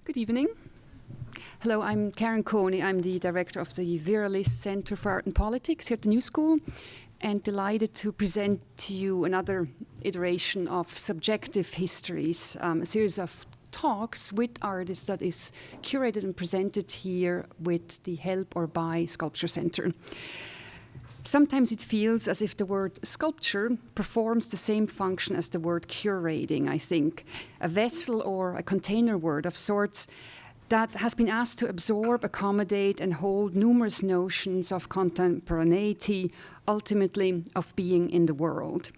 Good evening. Hello, I'm Karen Coney. I'm the director of the Viralist Center for Art and Politics here at the New School, and delighted to present to you another iteration of Subjective Histories, a series of talks with artists that is curated and presented here with the help or by Sculpture Center. Sometimes it feels as if the word sculpture performs the same function as the word curating, I think. A vessel or a container word of sorts that has been asked to absorb, accommodate, and hold numerous notions of contemporaneity, ultimately of being in the world.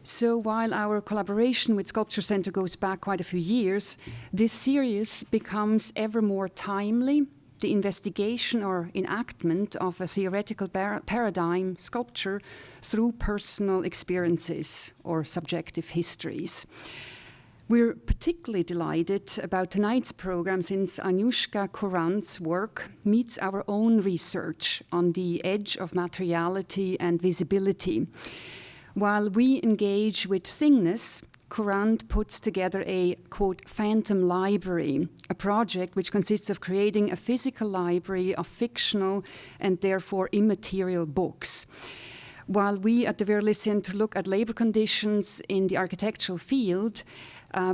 So while our collaboration with Sculpture Center goes back quite a few years, this series becomes ever more timely. The investigation or enactment of a theoretical paradigm, sculpture, through personal experiences or subjective histories. We're particularly delighted about tonight's program since Agnieszka Kurant's work meets our own research on the edge of materiality and visibility. While we engage with thingness, Kurant puts together a, quote, phantom library, a project which consists of creating a physical library of fictional and therefore immaterial books. While we at the Viralist Center look at labor conditions in the architectural field,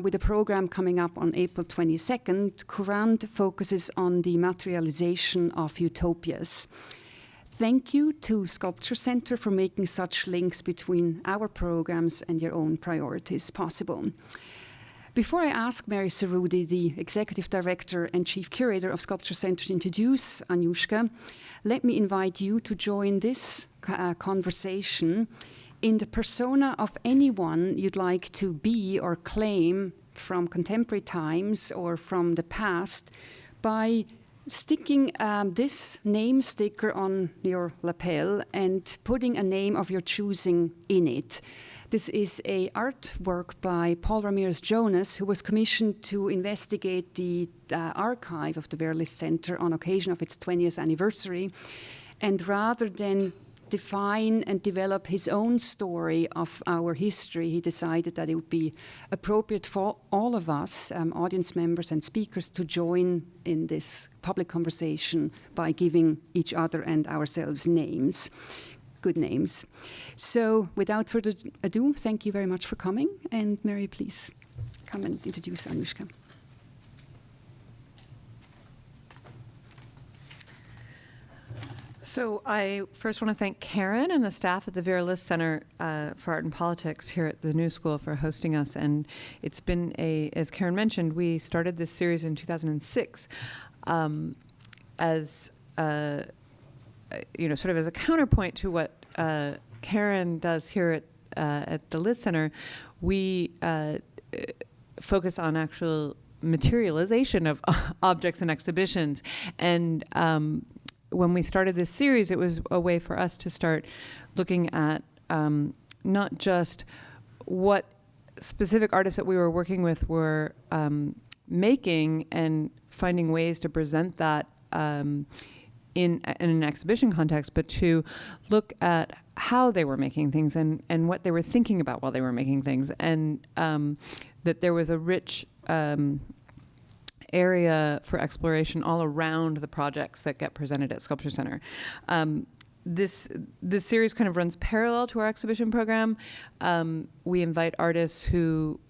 with a program coming up on April 22nd, Kurant focuses on the materialization of utopias. Thank you to Sculpture Center for making such links between our programs and your own priorities possible. Before I ask Mary Cerudi, the Executive Director and Chief Curator of Sculpture Center, to introduce Agnieszka, let me invite you to join this conversation in the persona of anyone you'd like to be or claim from contemporary times or from the past by sticking this name sticker on your lapel and putting a name of your choosing in it. This is an artwork by Paul Ramirez Jonas, who was commissioned to investigate the archive of the Viralist Center on occasion of its 20th anniversary. And rather than define and develop his own story of our history, he decided that it would be appropriate for all of us, audience members and speakers, to join in this public conversation by giving each other and ourselves names, good names. So without further ado, thank you very much for coming. And Mary, please come and introduce Agnieszka. So I first want to thank Karen and the staff at the Viralist Center for Art and Politics here at the New School for hosting us. And it's been as Karen mentioned, we started this series in 2006 as sort of as a counterpoint to what Karen does here at the List Center. We focus on actual materialization of objects and exhibitions. And when we started this series, it was a way for us to start looking at not just what specific artists that we were working with were making and finding ways to present that in an exhibition context, but to look at how they were making things and what they were thinking about while they were making things, and that there was a rich area for exploration all around the projects that get presented at Sculpture Center. This series kind of runs parallel to our exhibition program. We invite artists who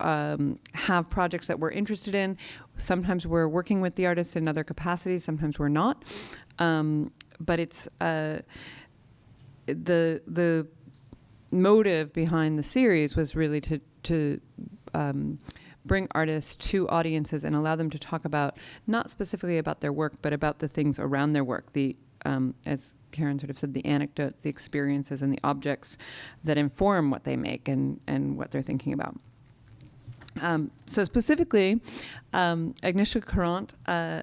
have projects that we're interested in. Sometimes we're working with the artists in other capacities, sometimes we're not. But it's the motive behind the series was really to bring artists to audiences and allow them to talk about, not specifically about their work, but about the things around their work, the as Karen sort of said, the anecdotes, the experiences, and the objects that inform what they make and what they're thinking about. So specifically, Agnieszka Kurant,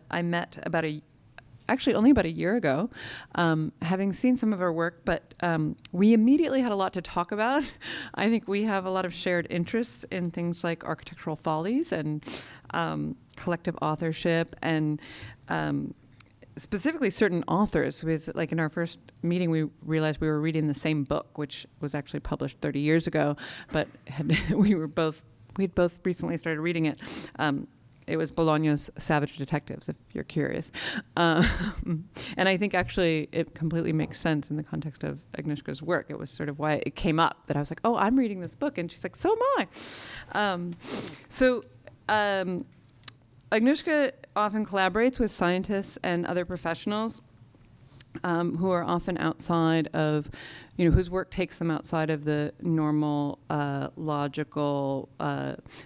I met only about a year ago, having seen some of her work, but we immediately had a lot to talk about. I think we have a lot of shared interests in things like architectural follies and collective authorship, and specifically certain authors. Like in our first meeting, we realized we were reading the same book, which was actually published 30 years ago, but we'd both recently started reading it. it was Bologna's Savage Detectives, if you're curious. And I think actually it completely makes sense in the context of Agnieszka's work. It was sort of why it came up that I was like, oh, I'm reading this book. And she's like, so am I. Agnieszka often collaborates with scientists and other professionals who are often outside of, whose work takes them outside of the normal logical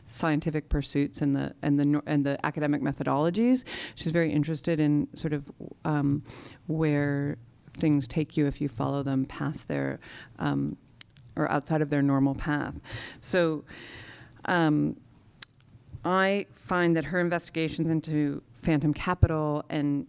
scientific pursuits and the academic methodologies. She's very interested in sort of where things take you if you follow them past their or outside of their normal path. So I find that her investigations into phantom capital and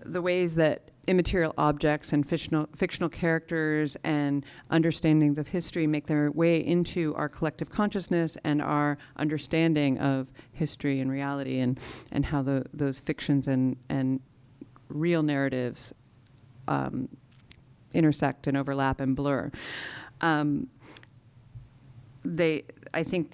the ways that immaterial objects and fictional characters and understandings of history make their way into our collective consciousness and our understanding of history and reality, and how those fictions and real narratives intersect and overlap and blur. I think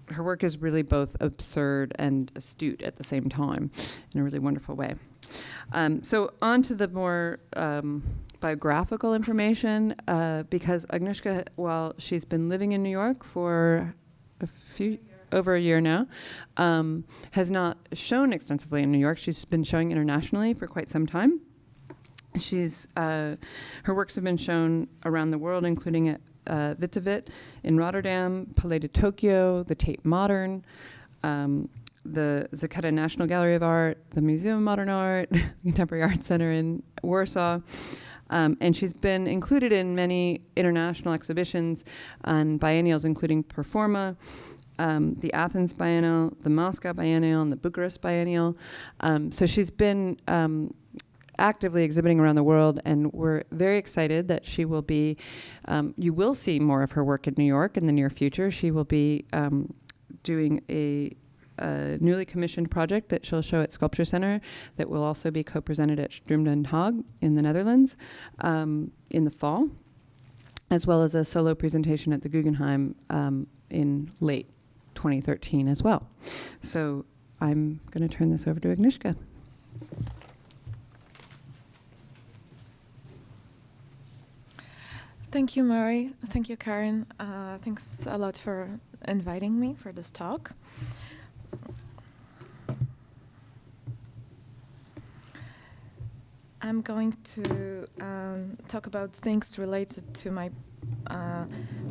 her work is really both absurd and astute at the same time in a really wonderful way. So on to the more biographical information, because Agnieszka, while she's been living in New York for over a year now, has not shown extensively in New York. She's been showing internationally for quite some time. Her works have been shown around the world, including at Vitavit in Rotterdam, Palais de Tokyo, the Tate Modern, the Zaketa National Gallery of Art, the Museum of Modern Art, Contemporary Art Center in Warsaw. And she's been included in many international exhibitions and biennials, including Performa, the Athens Biennial, the Moscow Biennial, and the Bucharest Biennial. So she's been actively exhibiting around the world, and we're very excited that she will be, you will see more of her work in New York in the near future. She will be doing a newly commissioned project that she'll show at Sculpture Center that will also be co-presented at Sturm den Tag in the Netherlands in the fall, as well as a solo presentation at the Guggenheim in late 2013 as well. So I'm going to turn this over to Agnieszka. Thank you, Mary. Thank you, Karen. Thanks a lot for inviting me for this talk. I'm going to talk about things related to my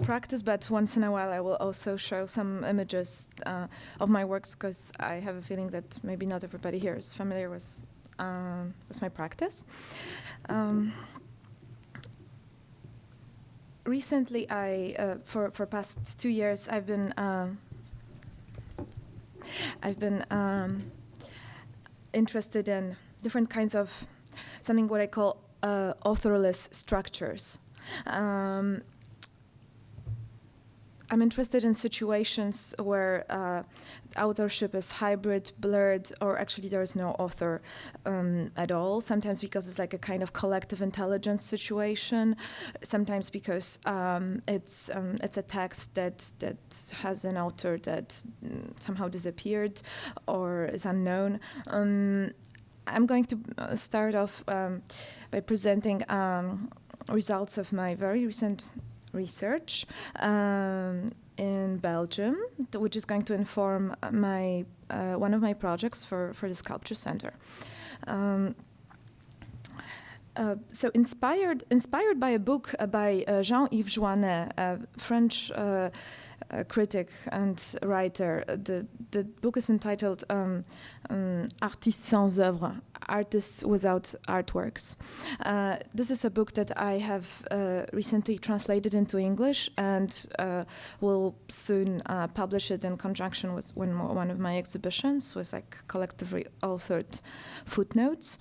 practice, but once in a while I will also show some images of my works, because I have a feeling that maybe not everybody here is familiar with my practice. Recently, for past 2 years, I've been interested in different kinds of something what I call authorless structures. I'm interested in situations where authorship is hybrid, blurred, or actually there is no author at all. Sometimes because it's like a kind of collective intelligence situation. Sometimes because it's a text that has an author that somehow disappeared or is unknown. I'm going to start off by presenting results of my very recent research in Belgium, which is going to inform my one of my projects for the Sculpture Center. So inspired by a book by Jean-Yves Joannet, a French critic and writer. The book is entitled Artistes sans œuvre, Artists Without Artworks. This is a book that I have recently translated into English and will soon publish it in conjunction with one of my exhibitions with like collectively authored footnotes.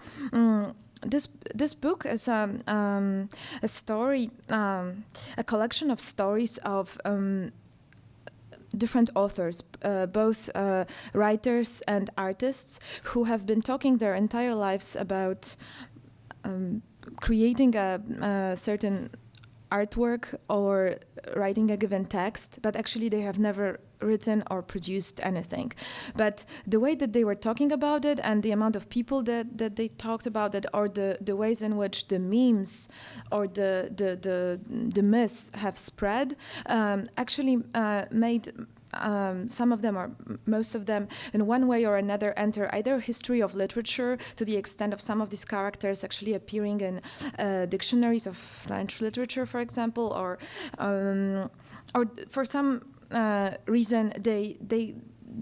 This book is a story, a collection of stories of different authors, both writers and artists, who have been talking their entire lives about creating a certain artwork or writing a given text, but actually they have never written or produced anything. But the way that they were talking about it and the amount of people that they talked about it, or the ways in which the memes or the myths have spread, actually made some of them, or most of them, in one way or another, enter either history of literature, to the extent of some of these characters actually appearing in dictionaries of French literature, for example, or for some reason they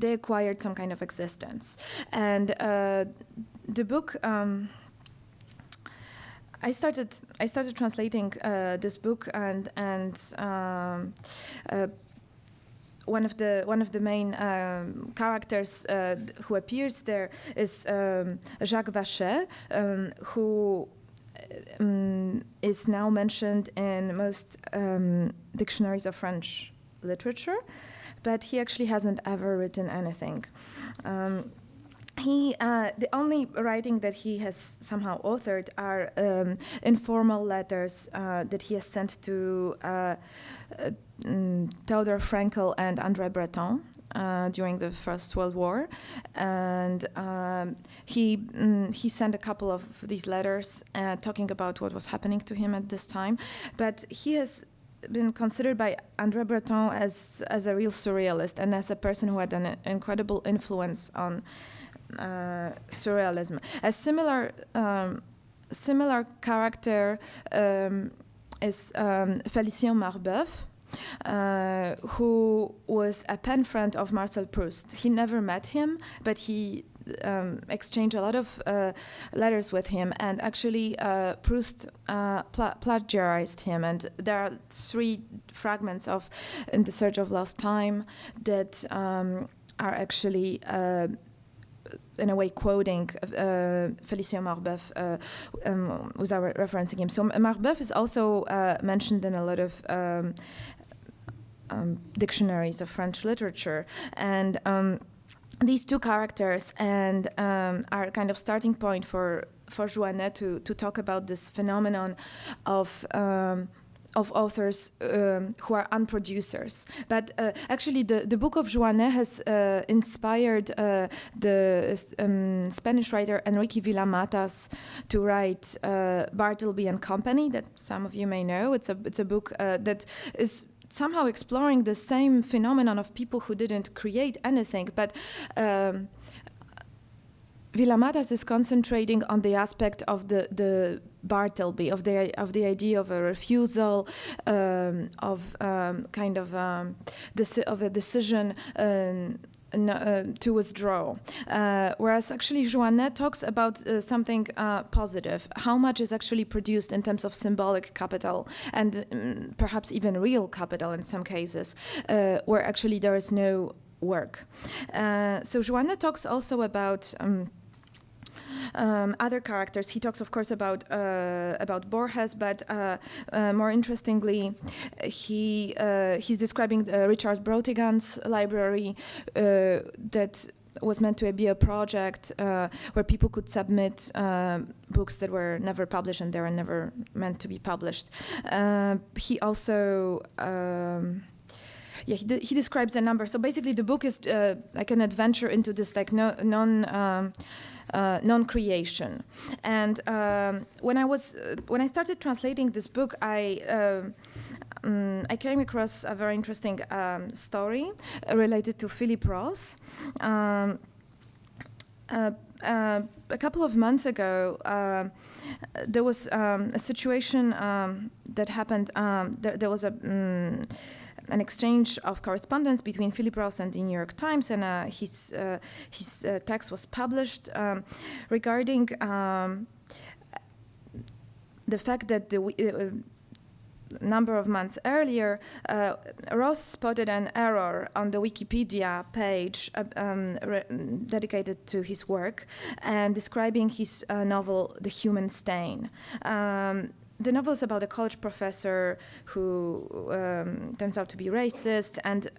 acquired some kind of existence. And the book. I started translating this book, and one of the main characters who appears there is Jacques Vachet, who is now mentioned in most dictionaries of French literature, but he actually hasn't ever written anything. The only writing that he has somehow authored are informal letters that he has sent to Theodor Frankl and André Breton during the First World War, and he sent a couple of these letters talking about what was happening to him at this time. But he has been considered by André Breton as a real surrealist and as a person who had an incredible influence on surrealism. A similar character is Félicien Marbeuf, who was a pen friend of Marcel Proust. He never met him, but he exchanged a lot of letters with him, and actually Proust plagiarized him. And there are 3 fragments of In the Search of Lost Time that are actually in a way quoting Félicien Marbeuf without referencing him. So Marbeuf is also mentioned in a lot of dictionaries of French literature, and these 2 characters and are kind of starting point for Jouanet to talk about this phenomenon of authors who are unproducers. But actually the book of Jouanet has inspired the Spanish writer Enrique Villamatas to write Bartleby and Company, that some of you may know. It's a book that is somehow exploring the same phenomenon of people who didn't create anything, but Villamatas is concentrating on the aspect of the Bartleby, of the idea of a refusal, of a decision to withdraw. Whereas actually Jouanet talks about something positive, how much is actually produced in terms of symbolic capital and perhaps even real capital in some cases, where actually there is no work. So Jouanet talks also about other characters. He talks, of course, about Borges, but more interestingly, he's describing Richard Brautigan's library that was meant to be a project where people could submit books that were never published, and they were never meant to be published. He also he describes a number. So basically, the book is like an adventure into this like non-creation. And when I started translating this book, I came across a very interesting story related to Philip Roth. A couple of months ago, there was a situation that happened. There was an exchange of correspondence between Philip Roth and the New York Times, and his text was published regarding the fact that the number of months earlier, Roth spotted an error on the Wikipedia page dedicated to his work and describing his novel, The Human Stain. The novel is about a college professor who turns out to be racist, and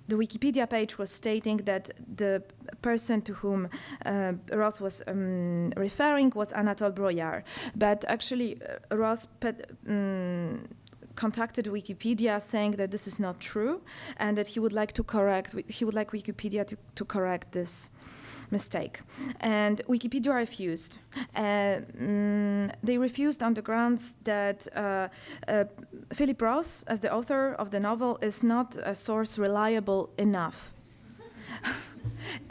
the Wikipedia page was stating that the person to whom Ross was referring was Anatole Broyard. But actually, Ross contacted Wikipedia saying that this is not true and that he would like Wikipedia to correct this mistake. And Wikipedia refused. They refused on the grounds that Philip Ross, as the author of the novel, is not a source reliable enough.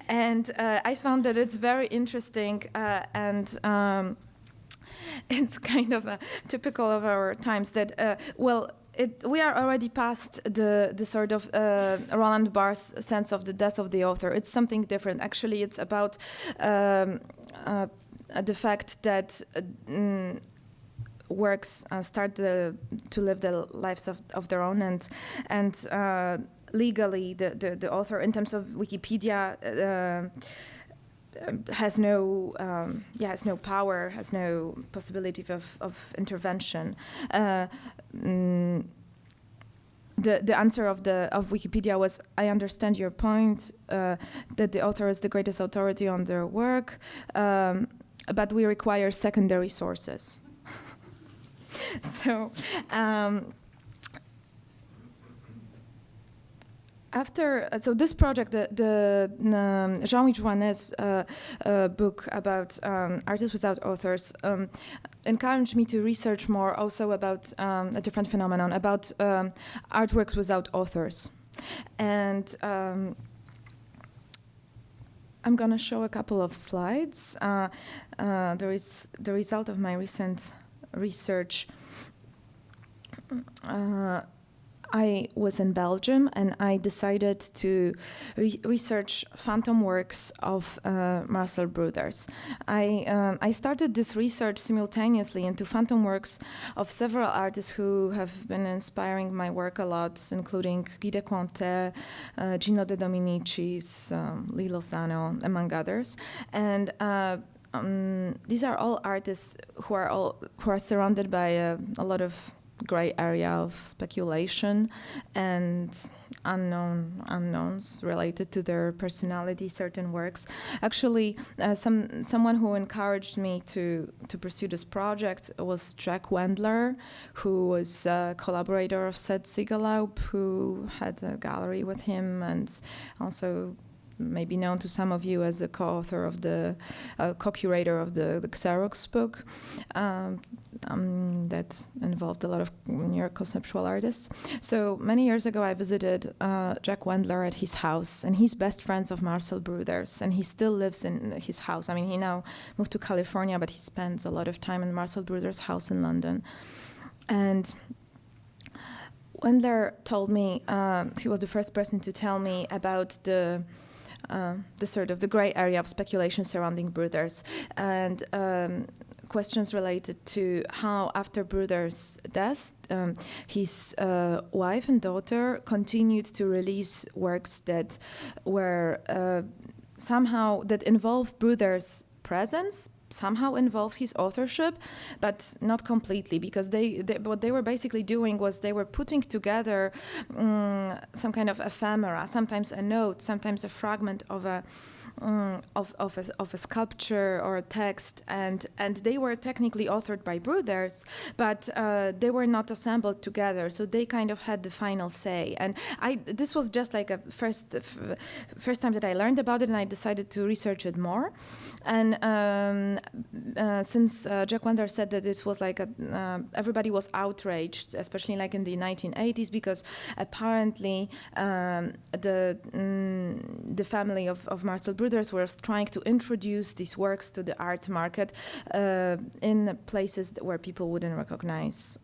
And I found that it's very interesting and it's kind of typical of our times that, we are already past the sort of Roland Barthes sense of the death of the author. It's something different. Actually, it's about the fact that works start to live their lives of their own, and legally the author, in terms of Wikipedia, has no power, has no possibility of intervention. The answer of Wikipedia was, I understand your point that the author is the greatest authority on their work, but we require secondary sources. So. So this project, the Jean-Louis Joannet's book about artists without authors, encouraged me to research more also about a different phenomenon, about artworks without authors. And I'm going to show a couple of slides. There is the result of my recent research. I was in Belgium and I decided to research phantom works of Marcel Brothers. I started this research simultaneously into phantom works of several artists who have been inspiring my work a lot, including Guy de Cointet, Gino De Dominicis, Lee Lozano, among others. And these are all artists who are surrounded by a lot of gray area of speculation and unknowns related to their personality, certain works. Actually, someone who encouraged me to pursue this project was Jack Wendler, who was a collaborator of Seth Siegelaub, who had a gallery with him, and also maybe known to some of you as a co-author of the co-curator of the Xerox book that involved a lot of New York conceptual artists. So many years ago, I visited Jack Wendler at his house, and he's best friends of Marcel Brothers, and he still lives in his house. I mean, he now moved to California, but he spends a lot of time in Marcel Brothers' house in London. And Wendler told me, he was the first person to tell me about the sort of the gray area of speculation surrounding Brothers, and questions related to how, after Brothers' death, his wife and daughter continued to release works that were somehow that involved Brothers' presence, somehow involved his authorship, but not completely, because what they were basically doing was they were putting together some kind of ephemera, sometimes a note, sometimes a fragment of a sculpture or a text, and they were technically authored by Brothers, but they were not assembled together, so they kind of had the final say. And this was just like a first time that I learned about it, and I decided to research it more. And since Jack Wendler said that it was like everybody was outraged, especially like in the 1980s, because apparently the family of Marcel Brothers was trying to introduce these works to the art market in places where people wouldn't recognize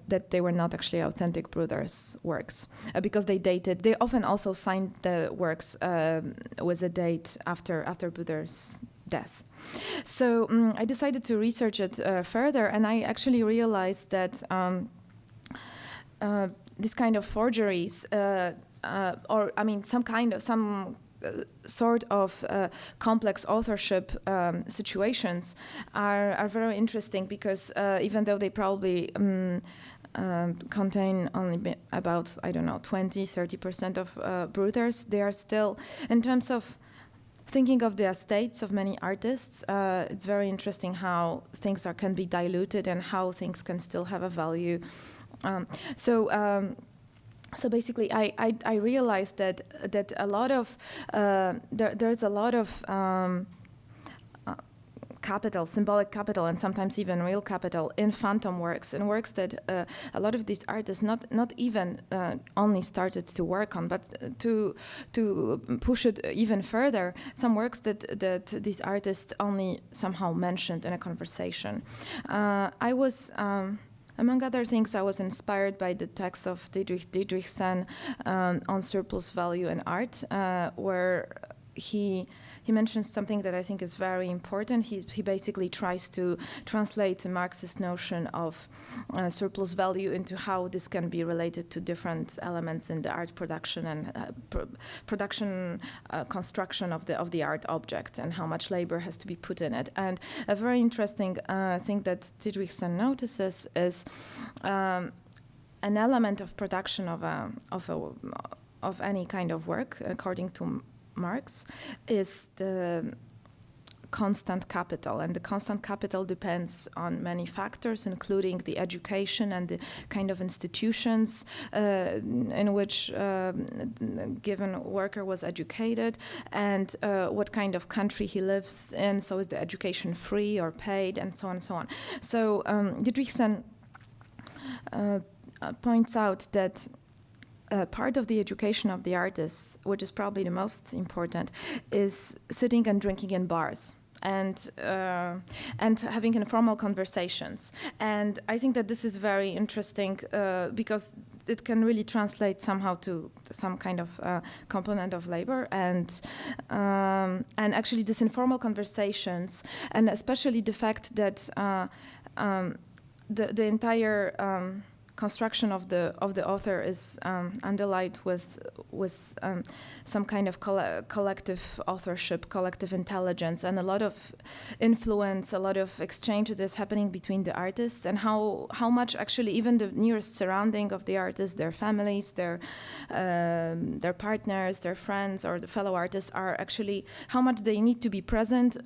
that they were not actually authentic Brothers works, because they often also signed the works with a date after Brothers' death. So I decided to research it further, and I actually realized that this kind of forgeries, some sort of complex authorship situations are very interesting, because even though they probably contain only about, I don't know, 20-30% of brooders. They are still, in terms of thinking of the estates of many artists, it's very interesting how things can be diluted and how things can still have a value. So basically, I realized that a lot of there's a lot of capital, symbolic capital, and sometimes even real capital in phantom works, and works that a lot of these artists not even only started to work on, but to push it even further. Some works that these artists only somehow mentioned in a conversation. I was. Among other things, I was inspired by the text of Dietrichson on surplus value in art, where he mentions something that I think is very important. He basically tries to translate the Marxist notion of surplus value into how this can be related to different elements in the art production and construction of the art object, and how much labor has to be put in it. And a very interesting thing that Dietrichson notices is an element of production of any kind of work, according to Marx, is the constant capital, and the constant capital depends on many factors, including the education and the kind of institutions in which given worker was educated, and what kind of country he lives in. So is the education free or paid, and so on and so on. So Dietrichson points out that part of the education of the artists, which is probably the most important, is sitting and drinking in bars and having informal conversations. And I think that this is very interesting because it can really translate somehow to some kind of component of labor, and actually these informal conversations, and especially the fact that the entire construction of the author is underlined with some kind of collective authorship, collective intelligence, and a lot of influence, a lot of exchange that is happening between the artists, and how much actually even the nearest surrounding of the artists, their families, their partners, their friends, or the fellow artists are actually how much they need to be present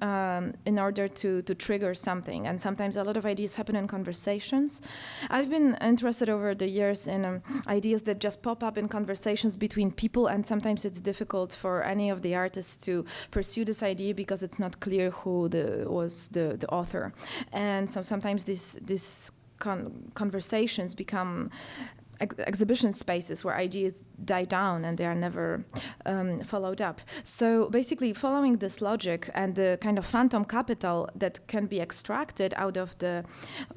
in order to trigger something. And sometimes a lot of ideas happen in conversations. I've been interested over the years in ideas that just pop up in conversations between people, and sometimes it's difficult for any of the artists to pursue this idea because it's not clear who was the author. And so sometimes these conversations become exhibition spaces where ideas die down and they are never followed up. So basically, following this logic and the kind of phantom capital that can be extracted out of the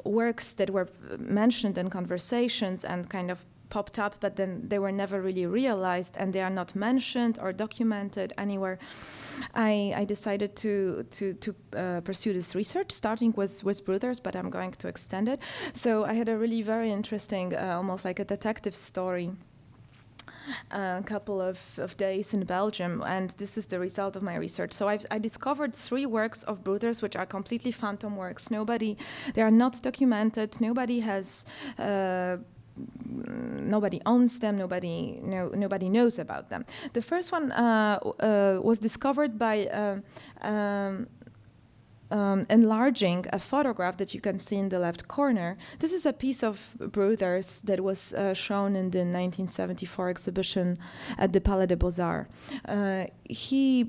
works that were mentioned in conversations and kind of popped up, but then they were never really realized, and they are not mentioned or documented anywhere, I decided to pursue this research, starting with brothers, but I'm going to extend it. So I had a really very interesting, almost like a detective story, a couple of days in Belgium, and this is the result of my research. So I discovered 3 works of brothers which are completely phantom works. They are not documented. Nobody has. Nobody owns them. Nobody knows about them. The first one was discovered by enlarging a photograph that you can see in the left corner. This is a piece of brothers that was shown in the 1974 exhibition at the Palais des Beaux-Arts. He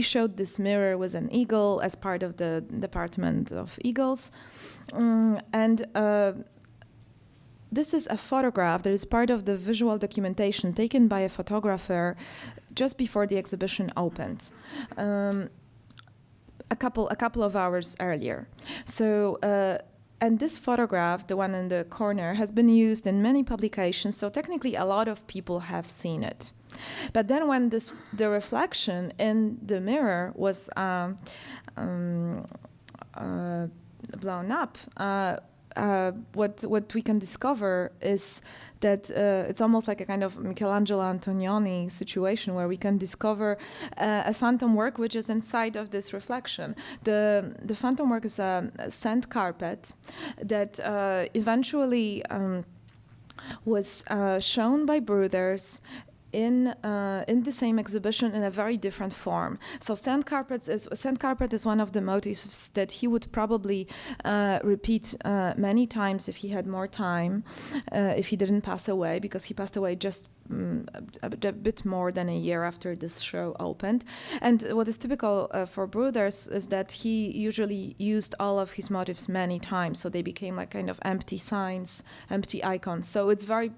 showed this mirror with an eagle as part of the Department of Eagles, and this is a photograph that is part of the visual documentation taken by a photographer just before the exhibition opened, a couple of hours earlier. So, and this photograph, the one in the corner, has been used in many publications. So technically, a lot of people have seen it. But then, when the reflection in the mirror was blown up, what we can discover is that it's almost like a kind of Michelangelo Antonioni situation where we can discover a phantom work which is inside of this reflection. The phantom work is a sand carpet that eventually was shown by Brothers in the same exhibition in a very different form. So sand carpet is one of the motifs that he would probably repeat many times if he had more time, if he didn't pass away, because he passed away just a bit more than a year after this show opened. And what is typical for Brothers is that he usually used all of his motifs many times, so they became like kind of empty signs, empty icons. So it's very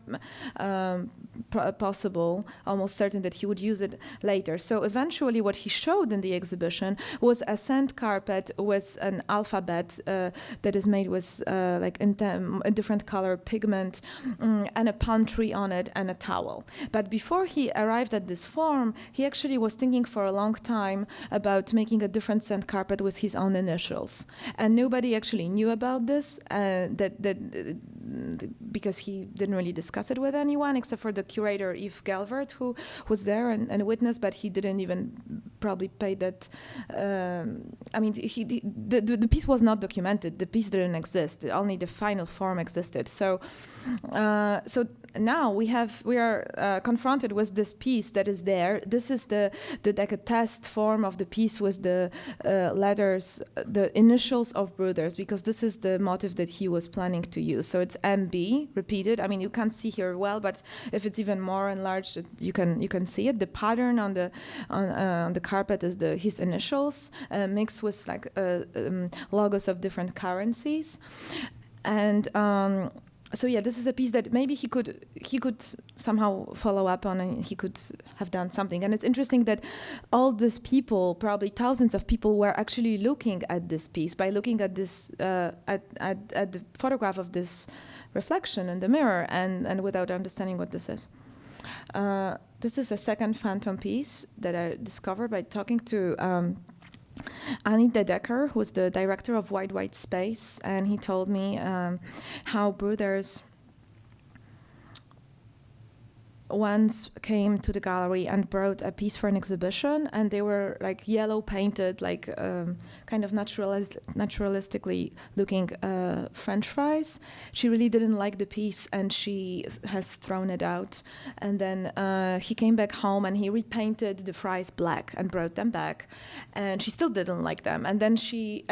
possible, almost certain, that he would use it later. So eventually what he showed in the exhibition was a sand carpet with an alphabet that is made with like a different color pigment and a palm tree on it and a towel. But before he arrived at this form, he actually was thinking for a long time about making a different sand carpet with his own initials. And nobody actually knew about this, because he didn't really discuss it with anyone, except for the curator, Yves Gelvert, who was there and witnessed, but he didn't even probably pay that. I mean, the piece was not documented. The piece didn't exist. Only the final form existed. So now we are confronted with this piece that is there. This is the like a test form of the piece with the letters, the initials of Brothers, because this is the motif that he was planning to use. So it's MB repeated. I mean, you can't see here well, but if it's even more enlarged, you can see it. The pattern on the carpet is his initials mixed with like logos of different currencies, and. So yeah, this is a piece that maybe he could somehow follow up on, and he could have done something. And it's interesting that all these people, probably thousands of people, were actually looking at this piece by looking at this at the photograph of this reflection in the mirror, and without understanding what this is. This is a second phantom piece that I discovered by talking to Annie De Decker, who's the director of Wide White Space, and he told me how Brothers once came to the gallery and brought a piece for an exhibition, and they were like yellow painted, like kind of naturalistically looking French fries. She really didn't like the piece, and she has thrown it out. And then he came back home and he repainted the fries black and brought them back, and she still didn't like them. And then he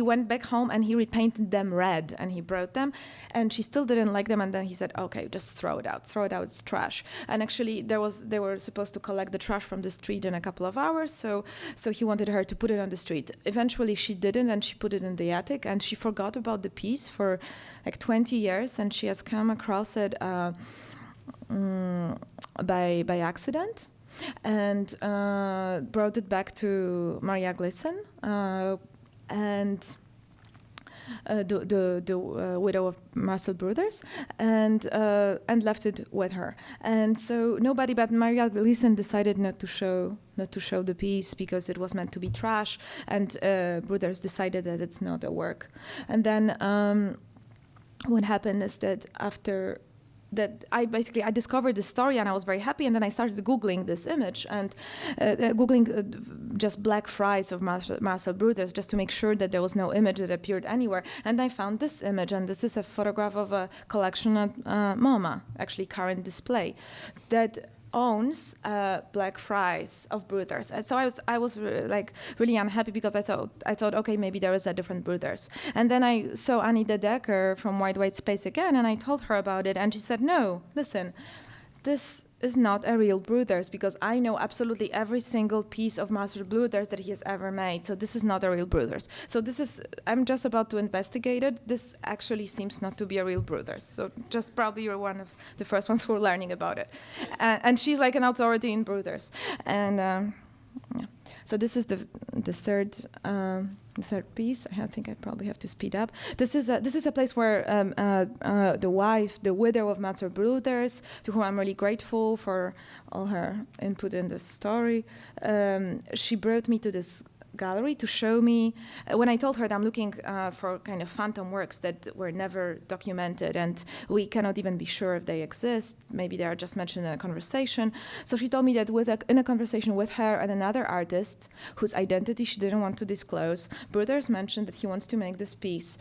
went back home and he repainted them red, and he brought them, and she still didn't like them. And then he said, "Okay, just throw it out. It's trash." And actually, they were supposed to collect the trash from the street in a couple of hours, so he wanted her to put it on the street. Eventually, she didn't, and she put it in the attic, and she forgot about the piece for like 20 years, and she has come across it by accident, and brought it back to Maria Gleason, and the widow of Marcel Brothers, and left it with her. And so nobody but Maria Gleason decided not to show the piece because it was meant to be trash, and Brothers decided that it's not a work. And then what happened is that after that I discovered the story, and I was very happy, and then I started Googling this image, and Googling just black fries of Marcel Brothers, just to make sure that there was no image that appeared anywhere. And I found this image, and this is a photograph of a collection at MoMA, actually current display, that owns black fries of Brothers. And so I was like really unhappy, because I thought, okay, maybe there is a different Brothers. And then I saw Annie De Decker from Wide White Space again, and I told her about it, and she said, "No, listen, this is not a real Brothers, because I know absolutely every single piece of Marcel Brothers that he has ever made. So this is not a real Brothers. So I'm just about to investigate it. This actually seems not to be a real Brothers. So just probably you're one of the first ones who are learning about it." And she's like an authority in Brothers. And yeah. So this is the third piece. I think I probably have to speed up. This is a place where the widow of Marcel Brothers, to whom I'm really grateful for all her input in this story, she brought me to this gallery to show me, when I told her that I'm looking for kind of phantom works that were never documented and we cannot even be sure if they exist, maybe they are just mentioned in a conversation. So she told me that in a conversation with her and another artist whose identity she didn't want to disclose, Brothers mentioned that he wants to make this piece.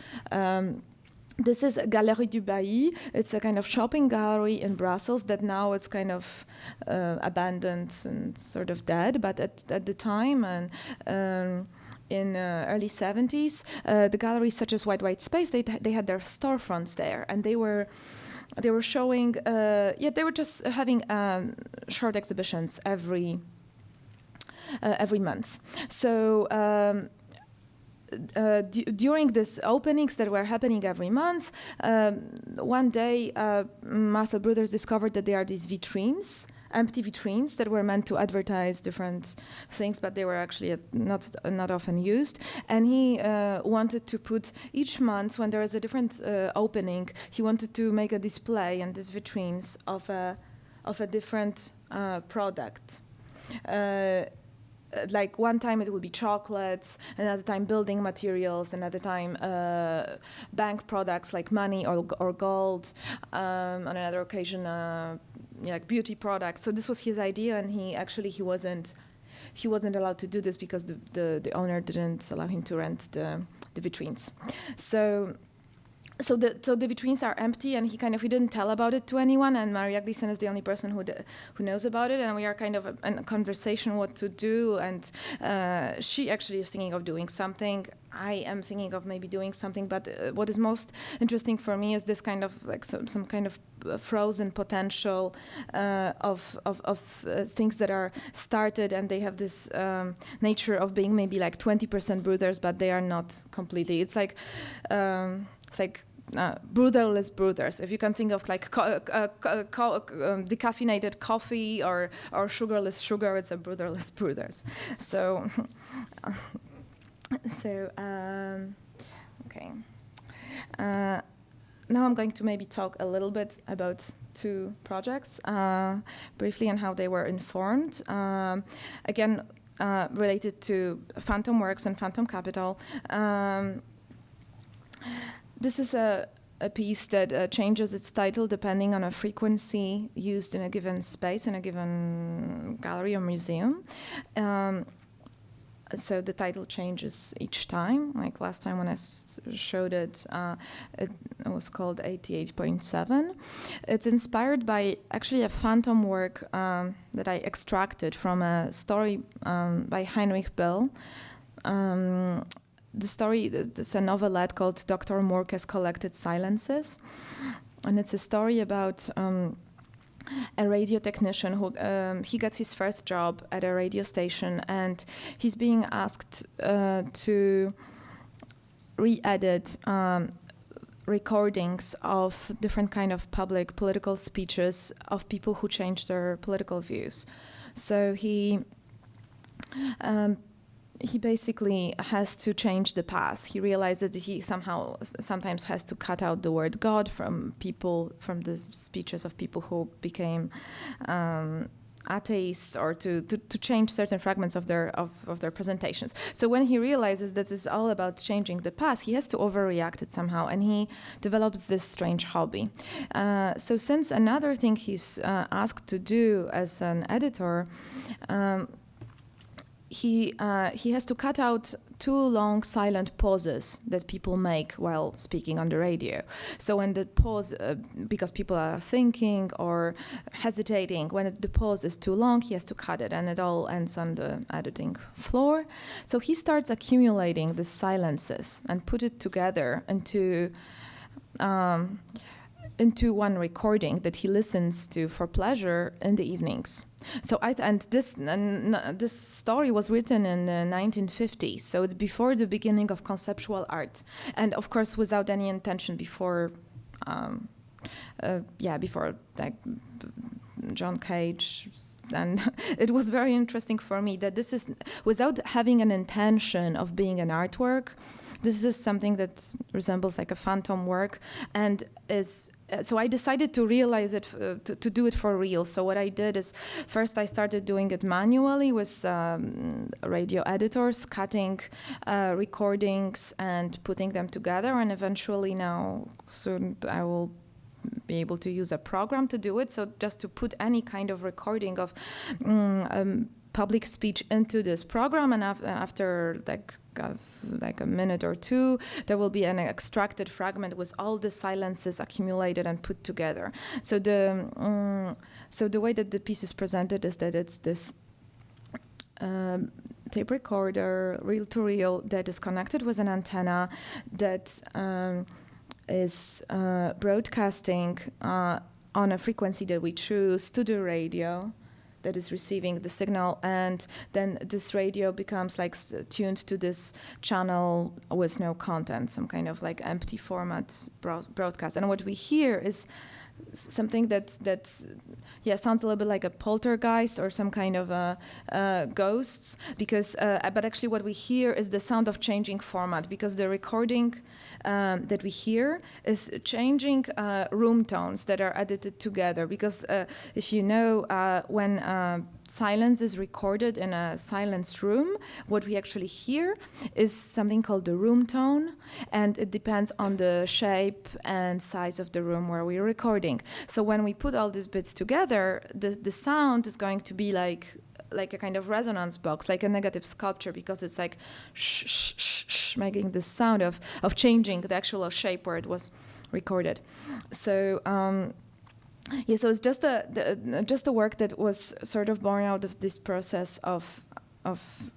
This is Galerie du Bailly. It's a kind of shopping gallery in Brussels that now it's kind of abandoned and sort of dead. But at the time and in early 70s, the galleries such as White Space, they had their storefronts there, and they were showing. They were just having short exhibitions every month. So. During these openings that were happening every month, one day Marcel Brothers discovered that there are these vitrines, empty vitrines that were meant to advertise different things, but they were actually not often used. And he wanted to put each month, when there is a different opening, he wanted to make a display in these vitrines of a different product. Like one time it would be chocolates, another time building materials, another time bank products like money or gold, on another occasion like beauty products. So this was his idea, and he wasn't allowed to do this because the owner didn't allow him to rent the vitrines. So the vitrines are empty, and he didn't tell about it to anyone. And Maria Gleason is the only person who knows about it. And we are kind of in a conversation what to do. And she actually is thinking of doing something. I am thinking of maybe doing something. But what is most interesting for me is this kind of like some kind of frozen potential of things that are started, and they have this nature of being maybe like 20% Brothers, but they are not completely. It's like Brotherless Brothers. If you can think of like decaffeinated coffee or sugarless sugar, it's a Brotherless Brothers. So, okay. Now I'm going to maybe talk a little bit about two projects briefly and how they were informed. Again, related to phantom works and phantom capital. This is a piece that changes its title depending on a frequency used in a given space, in a given gallery or museum. So the title changes each time. Like last time when I showed it, it was called 88.7. It's inspired by actually a phantom work that I extracted from a story by Heinrich Böll. The story is a novelette called Dr. Morke's Collected Silences. And it's a story about a radio technician who he gets his first job at a radio station, and he's being asked to re-edit recordings of different kind of public political speeches of people who changed their political views. So he basically has to change the past. He realizes that he sometimes has to cut out the word God from the speeches of people who became atheists, or to change certain fragments of their presentations. So when he realizes that it's all about changing the past, he has to overreact it somehow, and he develops this strange hobby. So since another thing he's asked to do as an editor, he has to cut out too long silent pauses that people make while speaking on the radio. So when the pause, because people are thinking or hesitating, when the pause is too long, he has to cut it, and it all ends on the editing floor. So he starts accumulating the silences and put it together into one recording that he listens to for pleasure in the evenings. So this story was written in the 1950s, so it's before the beginning of conceptual art, and of course without any intention before like John Cage. And it was very interesting for me that this is without having an intention of being an artwork. This is something that resembles like a phantom work and is so I decided to realize it, to do it for real. So what I did is, first I started doing it manually with radio editors, cutting recordings and putting them together. And eventually now, soon I will be able to use a program to do it. So just to put any kind of recording of public speech into this program, and after like a minute or two, there will be an extracted fragment with all the silences accumulated and put together. So the way that the piece is presented is that it's this tape recorder, reel-to-reel, that is connected with an antenna that is broadcasting on a frequency that we choose to the radio that is receiving the signal, and then this radio becomes like tuned to this channel with no content, some kind of like empty format broadcast. And what we hear is something that sounds a little bit like a poltergeist or some kind of ghosts, because but actually what we hear is the sound of changing format, because the recording that we hear is changing room tones that are edited together. Because if you know, when silence is recorded in a silenced room, what we actually hear is something called the room tone, and it depends on the shape and size of the room where we're recording. So when we put all these bits together, the sound is going to be like a kind of resonance box, like a negative sculpture, because it's like shh, shh, shh, shh, making the sound of changing the actual shape where it was recorded. So so it's just a work that was sort of born out of this process of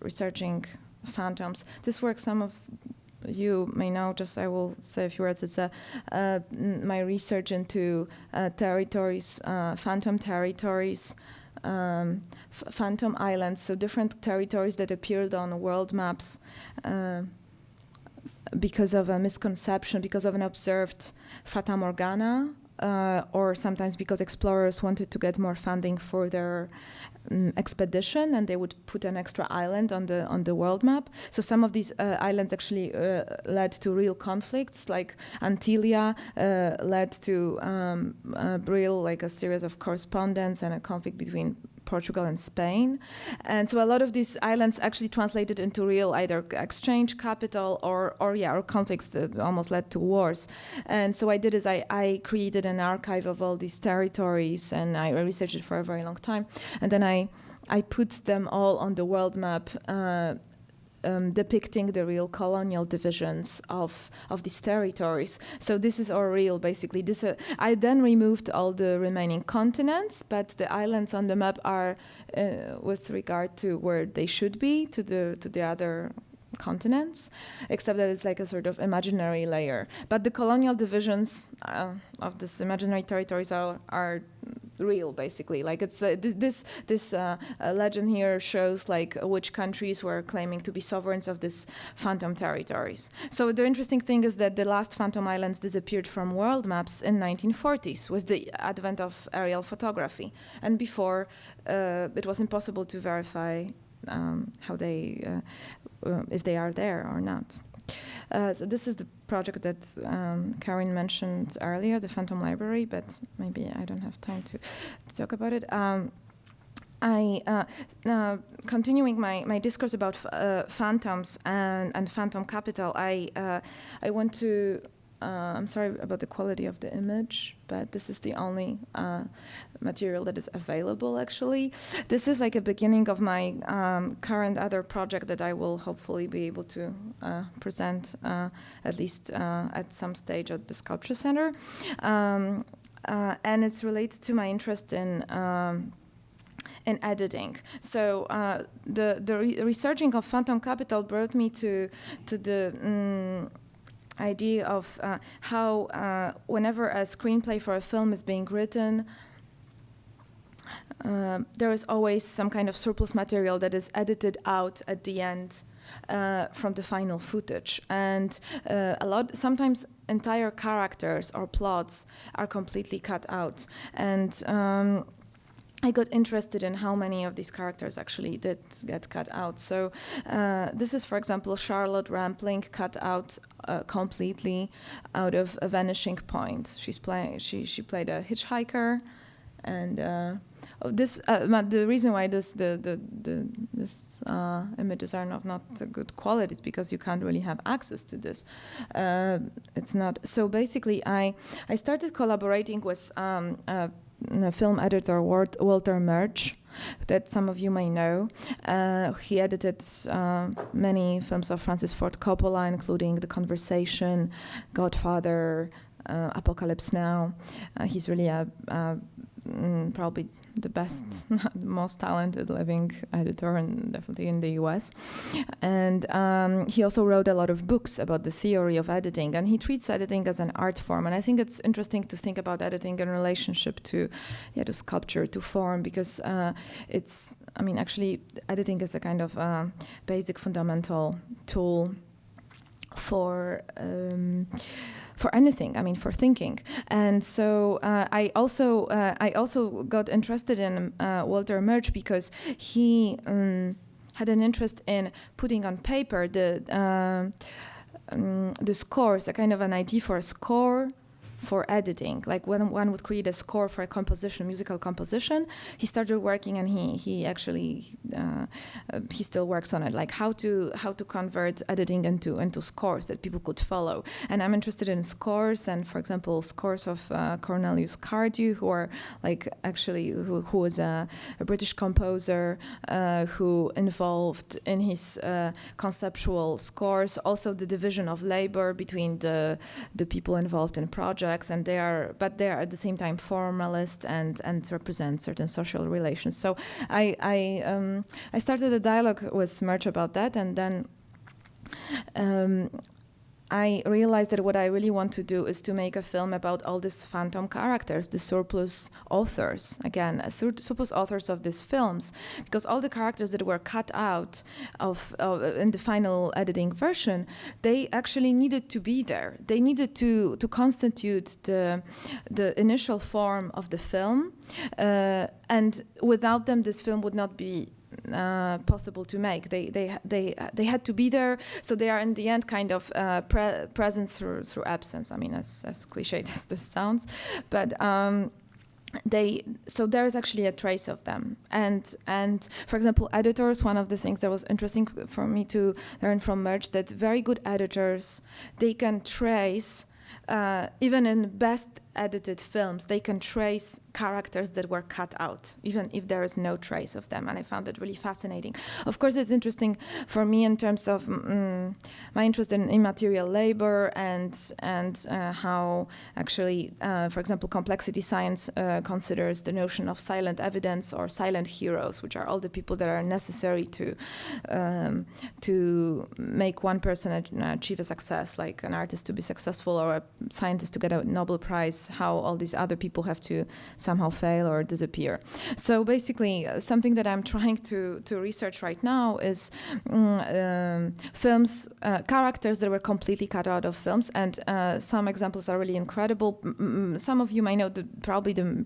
researching phantoms. This work, some of you may know, just I will say a few words. It's my research into territories, phantom territories, phantom islands, so different territories that appeared on world maps because of a misconception, because of an observed Fata Morgana, or sometimes because explorers wanted to get more funding for their expedition, and they would put an extra island on the world map. So some of these islands actually led to real conflicts, like Antillia led to Brill, like a series of correspondence and a conflict between Portugal and Spain. And so a lot of these islands actually translated into real either exchange capital or conflicts that almost led to wars. And so I did is I created an archive of all these territories, and I researched it for a very long time. And then I put them all on the world map, depicting the real colonial divisions of these territories. So this is all real, basically. I then removed all the remaining continents, but the islands on the map are with regard to where they should be, to the other continents, except that it's like a sort of imaginary layer. But the colonial divisions of this imaginary territories are real, basically. Like it's this legend here shows like which countries were claiming to be sovereigns of this phantom territories. So the interesting thing is that the last phantom islands disappeared from world maps in 1940s with the advent of aerial photography, and before it was impossible to verify how they if they are there or not. So this is the project that Karin mentioned earlier, the Phantom Library, but maybe I don't have time to talk about it. Continuing my discourse about phantoms and phantom capital, I want to. I'm sorry about the quality of the image, but this is the only material that is available, actually. This is like a beginning of my current other project that I will hopefully be able to present at least at some stage at the Sculpture Center. And it's related to my interest in editing. So the researching of phantom capital brought me to the idea of how whenever a screenplay for a film is being written, there is always some kind of surplus material that is edited out at the end from the final footage. And sometimes entire characters or plots are completely cut out. And I got interested in how many of these characters actually did get cut out. So this is, for example, Charlotte Rampling cut out completely out of A Vanishing Point. She played a hitchhiker, and the reason why this images are not good quality is because you can't really have access to this. It's not so. Basically, I started collaborating with a film editor, Walter Murch, that some of you may know. He edited many films of Francis Ford Coppola, including The Conversation, Godfather, Apocalypse Now. He's really probably the best, most talented living editor, and definitely in the US. And he also wrote a lot of books about the theory of editing, and he treats editing as an art form. And I think it's interesting to think about editing in relationship to sculpture, to form, because actually editing is a kind of basic fundamental tool for anything, for thinking. And so I also got interested in Walter Murch because he had an interest in putting on paper the scores, a kind of an idea for a score for editing. Like when one would create a score for a composition, musical composition, he started working, and he actually he still works on it, like how to convert editing into scores that people could follow. And I'm interested in scores, and for example, scores of Cornelius Cardew, who are like actually who is a British composer who involved in his conceptual scores also the division of labor between the people involved in projects. And they are at the same time formalist and represent certain social relations. So I started a dialogue with Murch about that, and then I realized that what I really want to do is to make a film about all these phantom characters, the surplus authors, again, surplus authors of these films, because all the characters that were cut out of in the final editing version, they actually needed to be there. They needed to constitute the initial form of the film, and without them, this film would not be possible to make. They had to be there, so they are in the end kind of presence through absence. As cliched as this sounds, but so there is actually a trace of them. And for example, editors, one of the things that was interesting for me to learn from Murch, that very good editors, they can trace even in best edited films, they can trace characters that were cut out, even if there is no trace of them. And I found that really fascinating. Of course, it's interesting for me in terms of my interest in immaterial labor and how actually, for example, complexity science considers the notion of silent evidence or silent heroes, which are all the people that are necessary to make one person achieve a success, like an artist to be successful or a scientist to get a Nobel Prize, how all these other people have to somehow fail or disappear. So basically, something that I'm trying to research right now is films, characters that were completely cut out of films, and some examples are really incredible. Some of you may know probably the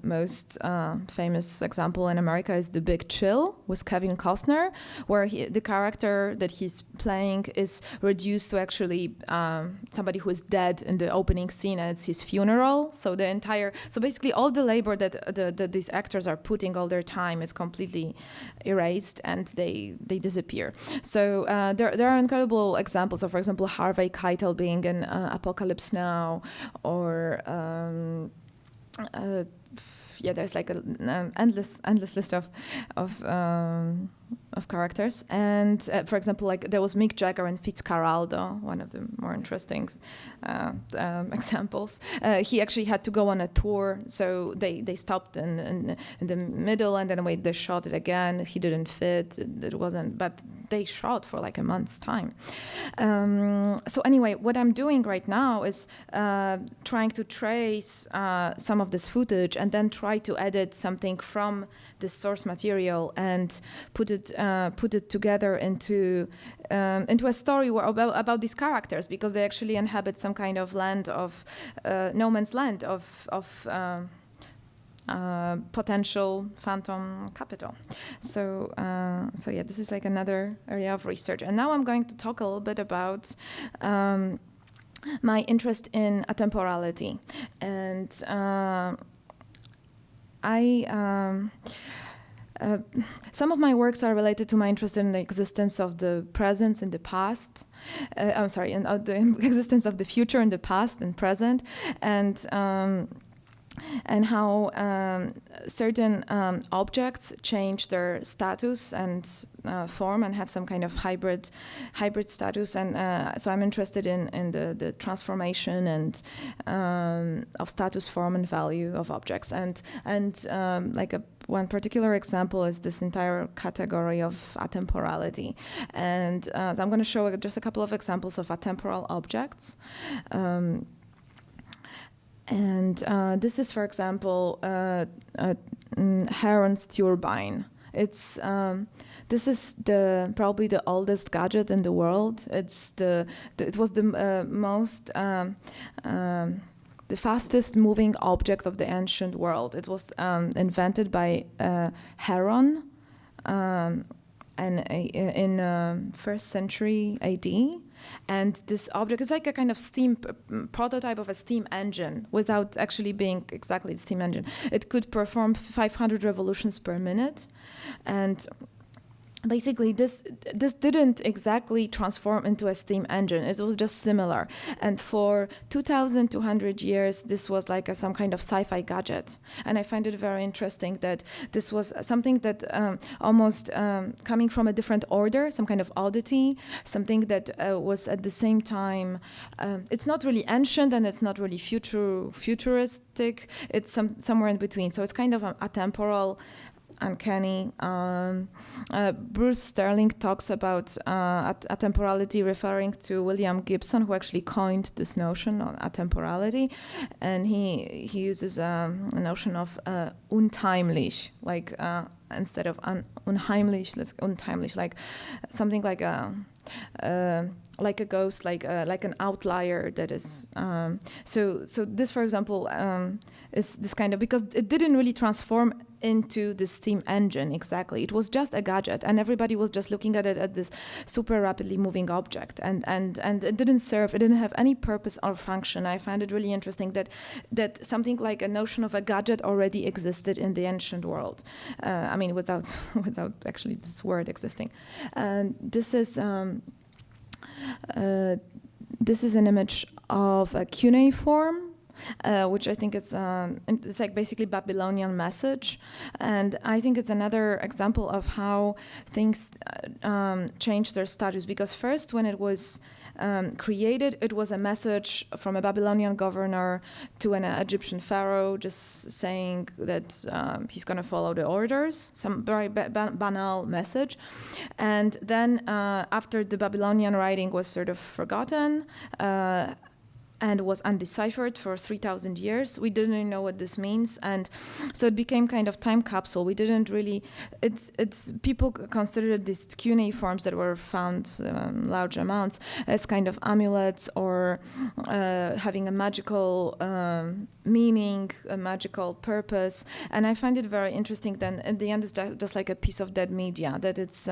most famous example in America is The Big Chill with Kevin Costner, where the character that he's playing is reduced to actually somebody who is dead in the opening scene, and it's his funeral. So basically all the labor that these actors are putting all their time is completely erased, and they disappear. So there are incredible examples of, for example, Harvey Keitel being in Apocalypse Now, or there's like an endless list of characters. And for example, like there was Mick Jagger and Fitzcarraldo, one of the more interesting examples. He actually had to go on a tour, so they stopped in the middle, and then they shot it again. He didn't fit, it wasn't, but they shot for like a month's time. So anyway, what I'm doing right now is trying to trace some of this footage and then try to edit something from the source material and put it together into a story about these characters, because they actually inhabit some kind of land of no man's land of potential phantom capital. So yeah, this is like another area of research. And now I'm going to talk a little bit about my interest in atemporality. And some of my works are related to my interest in the existence of the present and the past. I'm sorry, in the existence of the future and the past and present, and how certain objects change their status and form and have some kind of hybrid status. And so I'm interested in the transformation and of status, form, and value of objects. And like one particular example is this entire category of atemporality. And so I'm going to show just a couple of examples of atemporal objects. And this is, for example, Heron's turbine. This is probably the oldest gadget in the world. It was the most the fastest moving object of the ancient world. It was invented by Heron and in 1st century AD. And this object is like a kind of steam prototype of a steam engine without actually being exactly a steam engine. It could perform 500 revolutions per minute. And basically, this didn't exactly transform into a steam engine. It was just similar. And for 2,200 years, this was like some kind of sci-fi gadget. And I find it very interesting that this was something that almost coming from a different order, some kind of oddity, something that was at the same time, it's not really ancient and it's not really futuristic. It's somewhere in between. So it's kind of atemporal, uncanny. Bruce Sterling talks about atemporality, referring to William Gibson, who actually coined this notion of atemporality, and he uses a notion of unheimlich, like instead of unheimlich, unheimlich, like something like a ghost, like an outlier that is. So this, for example, is this kind of, because it didn't really transform into the steam engine exactly. It was just a gadget, and everybody was just looking at it as this super rapidly moving object, and it didn't serve. It didn't have any purpose or function. I find it really interesting that something like a notion of a gadget already existed in the ancient world. I mean, without actually this word existing. And this is an image of a cuneiform, which I think it's like basically Babylonian message, and I think it's another example of how things change their status. Because first, when it was created, it was a message from a Babylonian governor to an Egyptian pharaoh, just saying that he's going to follow the orders, some very banal message. And then after the Babylonian writing was sort of forgotten, and was undeciphered for 3,000 years. We didn't know what this means, and so it became kind of time capsule. We didn't really. It's people considered these cuneiforms that were found large amounts as kind of amulets or having a magical meaning, a magical purpose. And I find it very interesting. Then at the end, it's just like a piece of dead media. That it's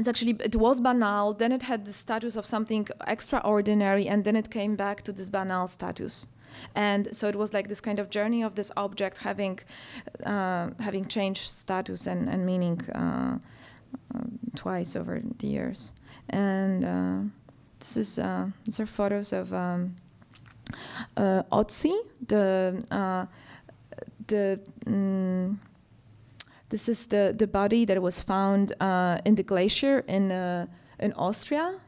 actually, it was banal, then it had the status of something extraordinary, and then it came back to this banal status. And so it was like this kind of journey of this object having changed status and meaning twice over the years. And these are photos of Otzi, this is the body that was found in the glacier in Austria.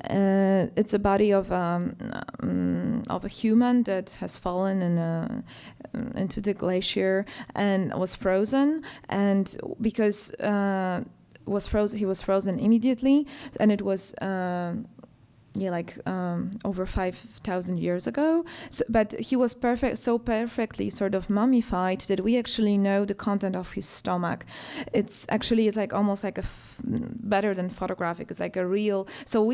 It's a body of a human that has fallen into the glacier and was frozen. And because he was frozen immediately, and it was over 5,000 years ago. So, but he was so perfectly sort of mummified that we actually know the content of his stomach. It's like almost like better than photographic. It's like a real. So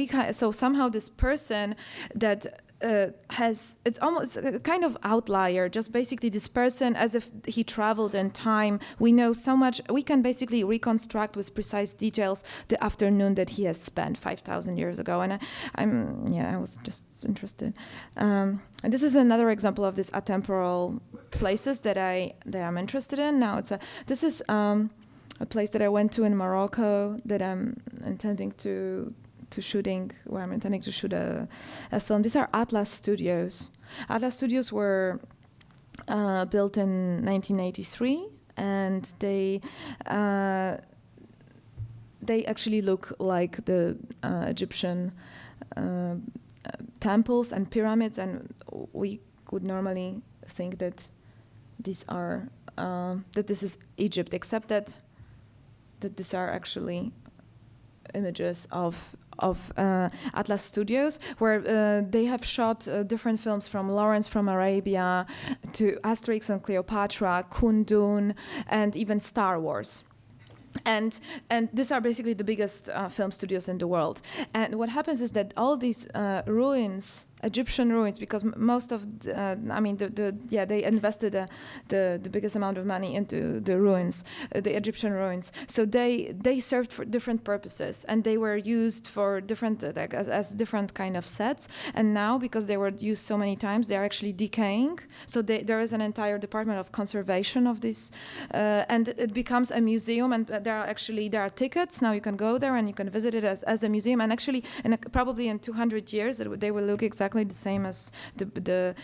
somehow this person that it's almost a kind of outlier, just basically this person as if he traveled in time. We know so much, we can basically reconstruct with precise details the afternoon that he has spent 5,000 years ago. And I was just interested. And this is another example of these atemporal places that I'm interested in. Now this is a place that I went to in Morocco that I'm intending to shoot a film. These are Atlas Studios. Atlas Studios were built in 1983, and they actually look like the Egyptian temples and pyramids, and we would normally think that these are that this is Egypt, except that these are actually images of Atlas Studios, where they have shot different films from Lawrence from Arabia to Asterix and Cleopatra, Kundun, and even Star Wars. And these are basically the biggest film studios in the world. And what happens is that all these ruins, Egyptian ruins, because most of they invested the biggest amount of money into the ruins, the Egyptian ruins. So they served for different purposes, and they were used for different as different kind of sets. And now, because they were used so many times, they are actually decaying. So there is an entire department of conservation of this, and it becomes a museum. And there are tickets now. You can go there and you can visit it as a museum. And actually, probably in 200 years, they will look exactly the same as the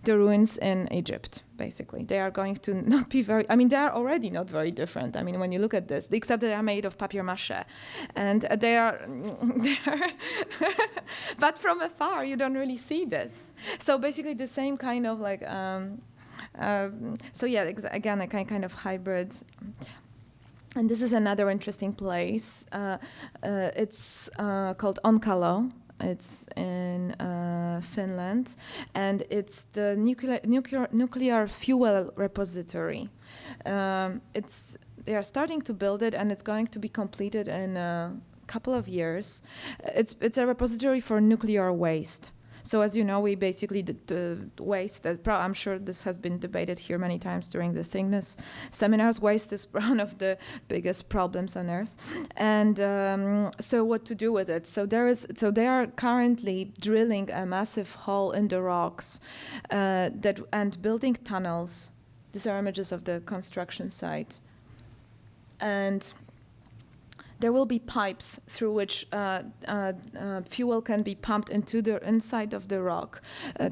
ruins in Egypt. Basically, they are going to not be very. I mean, they are already not very different. I mean, when you look at this, except they are made of papier-mâché, and they are. But from afar, you don't really see this. So basically, the same kind of like. Again, a kind of hybrid. And this is another interesting place. It's called Onkalo. It's in Finland, and it's the nuclear fuel repository. They are starting to build it, and it's going to be completed in a couple of years. It's a repository for nuclear waste. So as you know, we basically the waste, I'm sure this has been debated here many times during the Thickness seminars. Waste is one of the biggest problems on Earth. And so what to do with it? So they are currently drilling a massive hole in the rocks and building tunnels. These are images of the construction site. And there will be pipes through which fuel can be pumped into the inside of the rock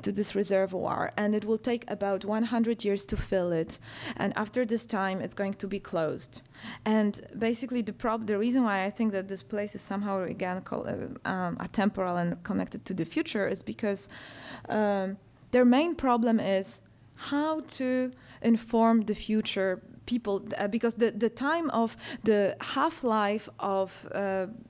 to this reservoir, and it will take about 100 years to fill it. And after this time, it's going to be closed. And basically, the reason why I think that this place is somehow again called atemporal and connected to the future is because their main problem is how to inform the future people, because the time of the half-life of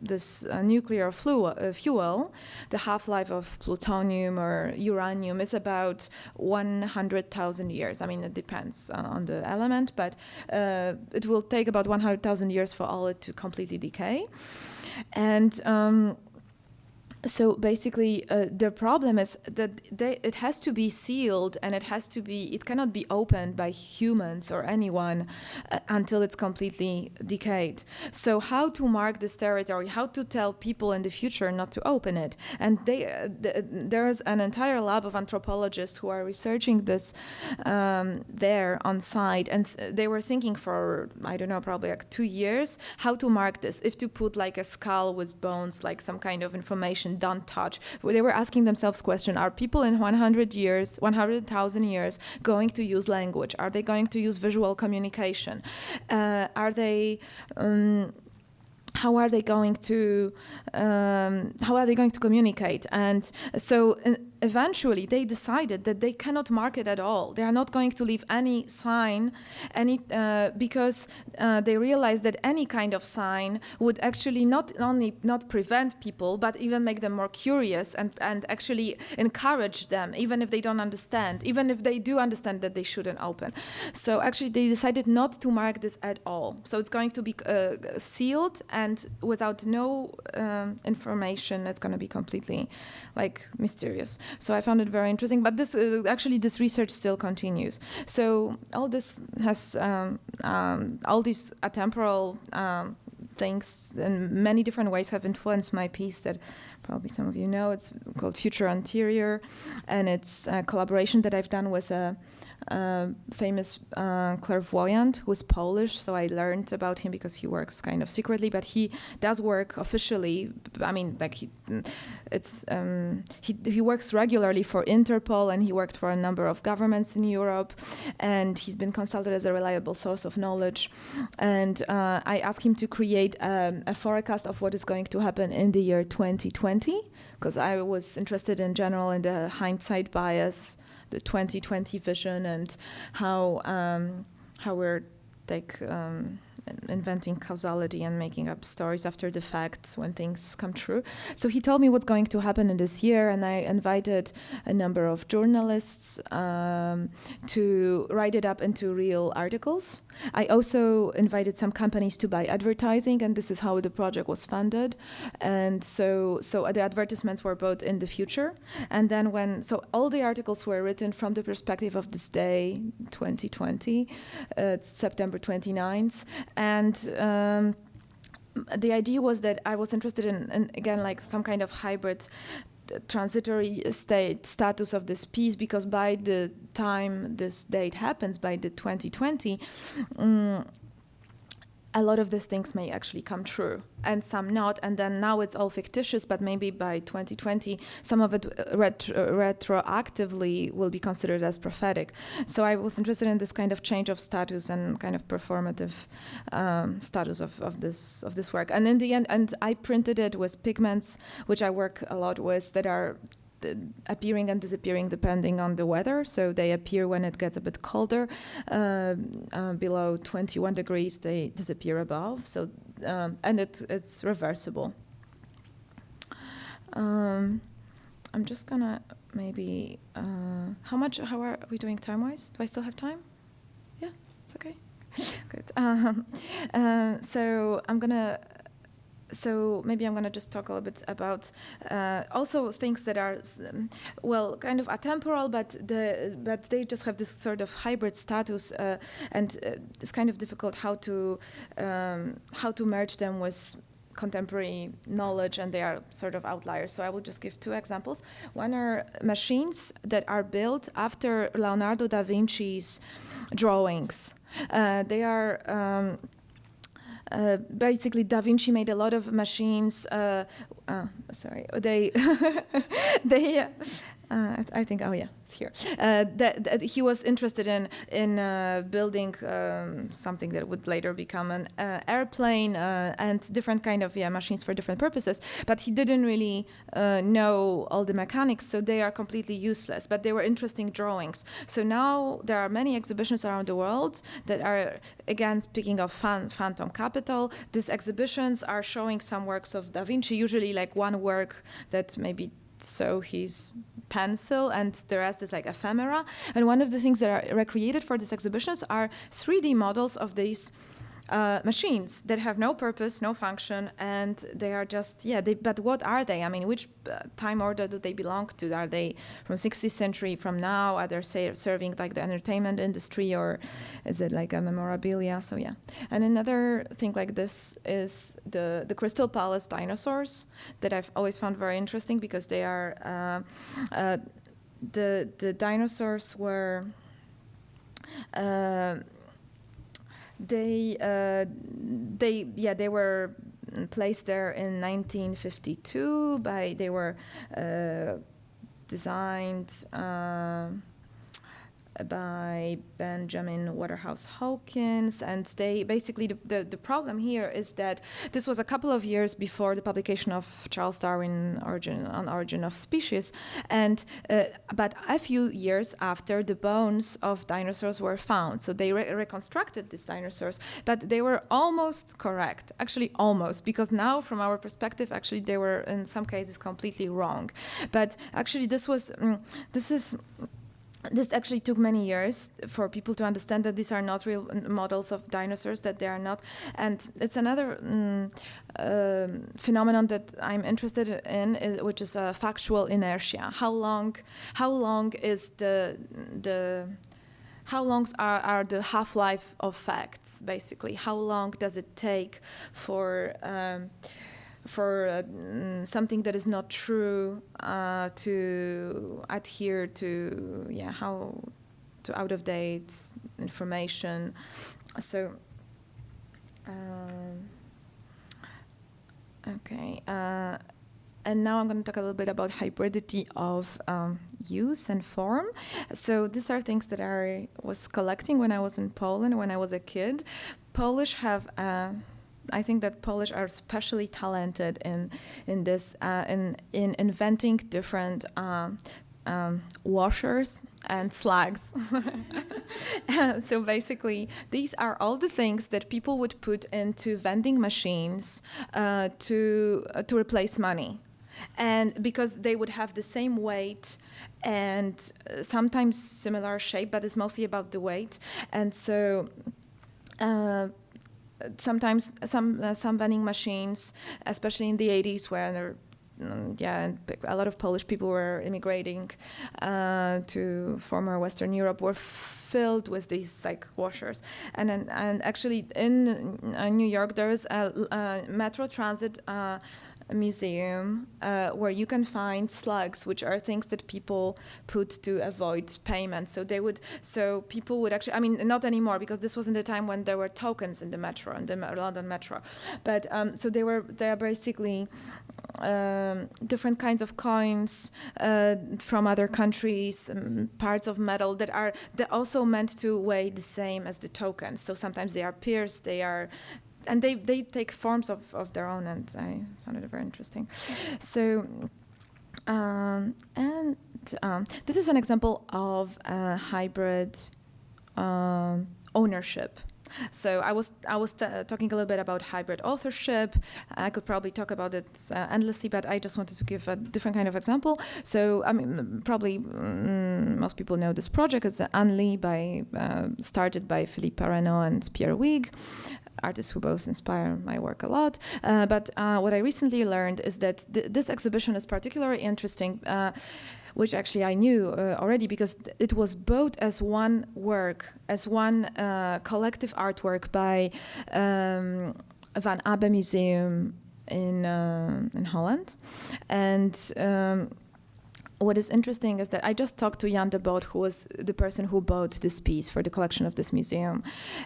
this nuclear fuel, the half-life of plutonium or uranium is about 100,000 years. I mean, it depends on the element, but it will take about 100,000 years for all it to completely decay. And so basically, the problem is that it has to be sealed, and it cannot be opened by humans or anyone until it's completely decayed. So how to mark this territory? How to tell people in the future not to open it? And there's an entire lab of anthropologists who are researching this there on site, and they were thinking for probably like 2 years how to mark this. If to put like a skull with bones, like some kind of information. Don't touch. They were asking themselves question: are people in 100,000 years going to use language? Are they going to use visual communication? Are they? How are they going to communicate? And so eventually they decided that they cannot market at all. They are not going to leave any sign, because they realized that any kind of sign would actually not only not prevent people, but even make them more curious and actually encourage them, even if they don't understand, even if they do understand that they shouldn't open. So actually they decided not to mark this at all. So it's going to be sealed and without no information. It's going to be completely like mysterious. So I found it very interesting. But this actually this research still continues. So all this has all these atemporal things in many different ways have influenced my piece that probably some of you know. It's called Future Anterior, and it's a collaboration that I've done with a famous clairvoyant who's Polish. So I learned about him because he works kind of secretly, but he does work officially. I mean, like he works regularly for Interpol, and he worked for a number of governments in Europe, and he's been consulted as a reliable source of knowledge. And I asked him to create a forecast of what is going to happen in the year 2020, because I was interested in general in the hindsight bias, the 2020 vision, and how we're like inventing causality and making up stories after the fact when things come true. So he told me what's going to happen in this year, and I invited a number of journalists to write it up into real articles. I also invited some companies to buy advertising, and this is how the project was funded. And so the advertisements were both in the future, and then so all the articles were written from the perspective of this day, 2020, September 29th. And the idea was that I was interested in again, like some kind of hybrid transitory status of this piece, because by the time this date happens, by the 2020, a lot of these things may actually come true and some not. And then now it's all fictitious, but maybe by 2020, some of it retroactively will be considered as prophetic. So I was interested in this kind of change of status and kind of performative status of this work. And in the end, and I printed it with pigments, which I work a lot with, that are appearing and disappearing depending on the weather. So they appear when it gets a bit colder. Below 21 degrees, they disappear above. So and it's reversible. I'm just gonna maybe how are we doing time-wise? Do I still have time? Yeah, it's okay. Good. So maybe I'm going to just talk a little bit about also things that are, well, kind of atemporal, but they just have this sort of hybrid status, and it's kind of difficult how to merge them with contemporary knowledge, and they are sort of outliers. So I will just give two examples. One are machines that are built after Leonardo da Vinci's drawings. They are basically, Da Vinci made a lot of machines. I think, oh yeah, it's here. That he was interested in building something that would later become an airplane, and different kind of machines for different purposes. But he didn't really know all the mechanics, so they are completely useless. But they were interesting drawings. So now there are many exhibitions around the world that are, again, speaking of Phantom Capital, these exhibitions are showing some works of Da Vinci, usually like one work that maybe so his pencil, and the rest is like ephemera. And one of the things that are recreated for these exhibitions are 3D models of these machines that have no purpose, no function, and they are just, but what are they? I mean, which time order do they belong to? Are they from 16th century, from now? Are they serving like the entertainment industry, or is it like a memorabilia? So yeah. And another thing like this is the Crystal Palace dinosaurs that I've always found very interesting, because they are, the dinosaurs were, they were placed there in 1952 they were designed by Benjamin Waterhouse Hawkins, and they basically the problem here is that this was a couple of years before the publication of Charles Darwin on Origin of Species, and but a few years after the bones of dinosaurs were found. So they reconstructed these dinosaurs, but they were almost correct, actually almost, because now from our perspective, actually they were in some cases completely wrong. But actually this actually took many years for people to understand that these are not real models of dinosaurs, that they are not. And it's another phenomenon that I'm interested in, which is factual inertia. How long is how long are the half-life of facts, basically? How long does it take for something that is not true to adhere to out of date information? So okay, and now I'm going to talk a little bit about hybridity of use and form. So these are things that I was collecting when I was in Poland, when I was a kid. Polish have I think that Polish are especially talented in this in inventing different washers and slugs. So basically, these are all the things that people would put into vending machines to replace money. And because they would have the same weight and sometimes similar shape, but it's mostly about the weight. And so sometimes some vending machines, especially in the 80s, where a lot of Polish people were immigrating to former Western Europe, were filled with these like washers. And actually in New York there is a Metro Transit museum where you can find slugs, which are things that people put to avoid payment. So people would actually, I mean, not anymore, because this was in the time when there were tokens in the metro, in the London metro. But so they are basically different kinds of coins from other countries, parts of metal they're also meant to weigh the same as the tokens. So sometimes they are pierced, and they take forms of their own, and I found it very interesting. So, this is an example of a hybrid ownership. So I was talking a little bit about hybrid authorship. I could probably talk about it endlessly, but I just wanted to give a different kind of example. So I mean, probably most people know this project. It's Unli started by Philippe Perrenot and Pierre Huyghe, artists who both inspire my work a lot. But what I recently learned is that this exhibition is particularly interesting, which actually I knew already, because it was bought as one work, as one collective artwork by Van Abbe Museum in Holland. And what is interesting is that I just talked to Jan de Boot, who was the person who bought this piece for the collection of this museum,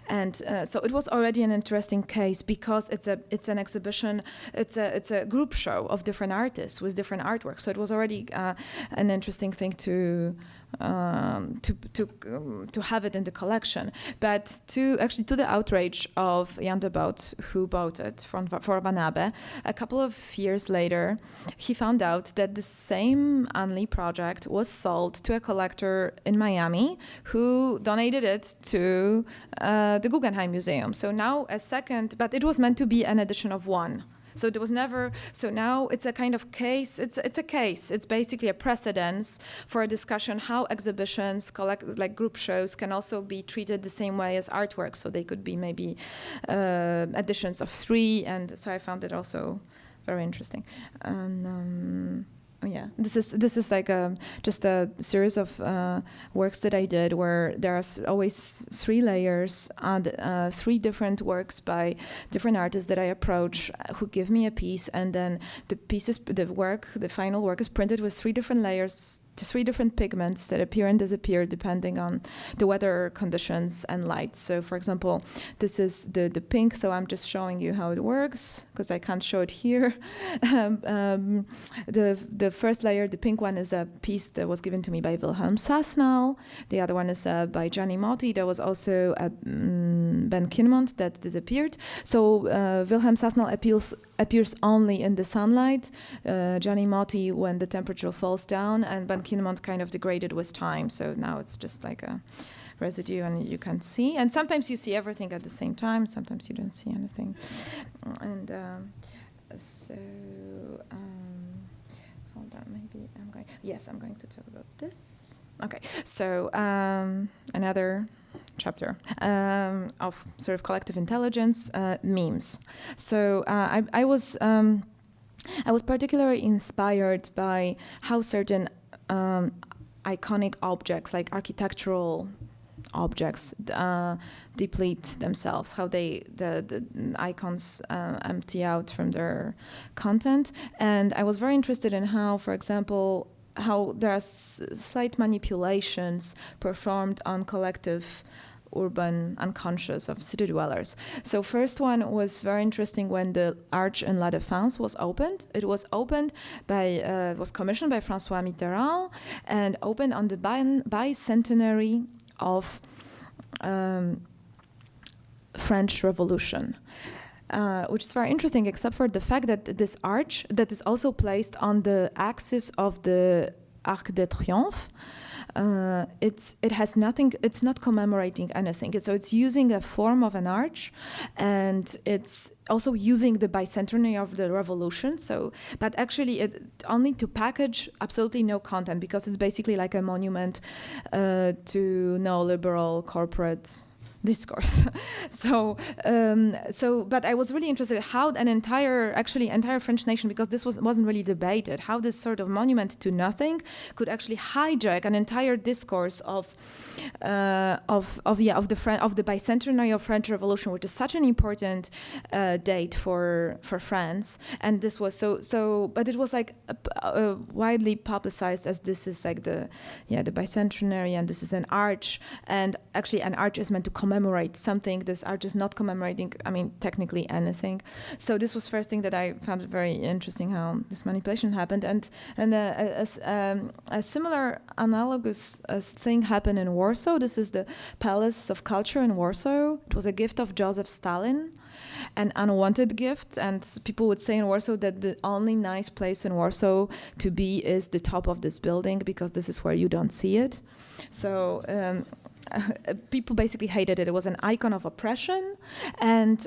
and so it was already an interesting case, because it's an exhibition, it's a group show of different artists with different artworks. So it was already an interesting thing to have it in the collection. But to the outrage of Jan de Boot, who bought it for Van Abbe, a couple of years later, he found out that the same Unli project was sold to a collector in Miami, who donated it to the Guggenheim Museum. So now but it was meant to be an edition of one. So there was never. So now it's a kind of case. It's a case. It's basically a precedence for a discussion how exhibitions, like group shows, can also be treated the same way as artworks. So they could be maybe editions of 3, and so I found it also very interesting. And this is like just a series of works that I did, where there are always 3 layers and 3 different works by different artists that I approach, who give me a piece, and then the final work is printed with 3 different layers three different pigments that appear and disappear depending on the weather conditions and light. So for example, this is the pink, so I'm just showing you how it works because I can't show it here. The first layer, the pink one, is a piece that was given to me by Wilhelm Sasnal. The other one is by Gianni Motti. There was also Ben Kinmont that disappeared. So Wilhelm Sasnal appears only in the sunlight, Gianni Motti when the temperature falls down, and Ben Kinmont kind of degraded with time. So now it's just like a residue and you can't see. And sometimes you see everything at the same time, sometimes you don't see anything. And hold on, maybe I'm going to talk about this. Okay, so another chapter of sort of collective intelligence, memes. So I was particularly inspired by how certain iconic objects, like architectural objects, deplete themselves, how the icons empty out from their content. And I was very interested in how, for example, how there are slight manipulations performed on collective urban unconscious of city dwellers. So first one was very interesting when the Arch in La Défense was opened. It was opened by, was commissioned by François Mitterrand and opened on the bicentenary of French Revolution. Which is very interesting, except for the fact that this arch that is also placed on the axis of the Arc de Triomphe, it has nothing. It's not commemorating anything. So it's using a form of an arch, and it's also using the bicentenary of the revolution. So, but actually, it only to package absolutely no content because it's basically like a monument to neoliberal corporate discourse. But I was really interested in how an entire French nation, because this wasn't really debated, how this sort of monument to nothing could actually hijack an entire discourse of the bicentenary of French Revolution, which is such an important date for France. And this was but it was like widely publicized as this is like the bicentenary, and this is an arch, and actually an arch is meant to commemorate something. This arch is not commemorating, technically anything. So this was first thing that I found very interesting, how this manipulation happened. And a similar analogous thing happened in Warsaw. This is the Palace of Culture in Warsaw. It was a gift of Joseph Stalin, an unwanted gift. And people would say in Warsaw that the only nice place in Warsaw to be is the top of this building, because this is where you don't see it. So people basically hated it. It was an icon of oppression. And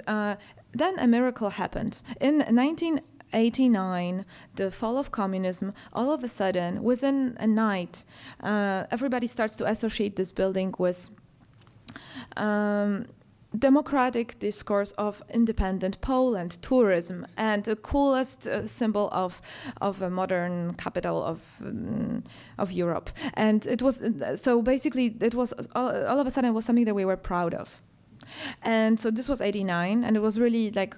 then a miracle happened. In 1989, the fall of communism, all of a sudden, within a night, everybody starts to associate this building with democratic discourse of independent Poland, tourism, and the coolest symbol of a modern capital of Europe. And it was so basically it was all of a sudden it was something that we were proud of. And so this was 89, and it was really like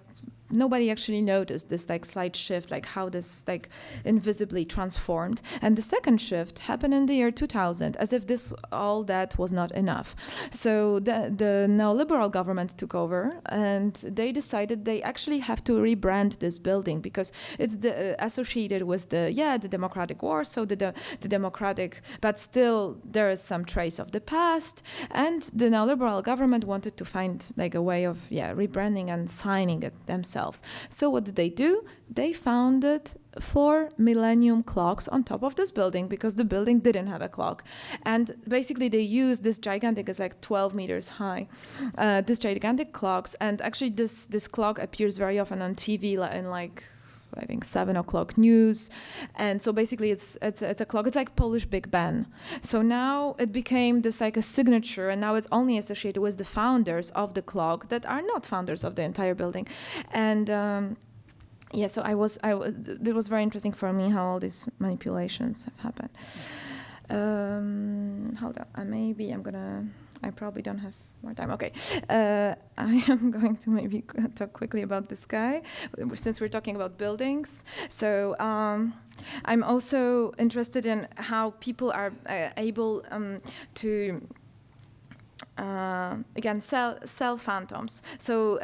nobody actually noticed this like slight shift, like how this like invisibly transformed. And the second shift happened in the year 2000, as if all that was not enough. So the neoliberal government took over, and they decided they actually have to rebrand this building, because it's associated with the democratic war, so the democratic, but still there is some trace of the past. And the neoliberal government wanted to find like a way of rebranding and signing it themselves. So what did they do? They founded 4 millennium clocks on top of this building, because the building didn't have a clock. And basically they used this gigantic, it's like 12 meters high, this gigantic clocks. And actually this clock appears very often on TV in like, I think 7 o'clock news. And so basically it's a clock. It's like Polish Big Ben. So now it became this like a signature, and now it's only associated with the founders of the clock that are not founders of the entire building. And so it was very interesting for me how all these manipulations have happened. Hold on, maybe I'm gonna I probably don't have more time. Okay, I am going to maybe talk quickly about this guy, since we're talking about buildings. So I'm also interested in how people are able to again sell phantoms. So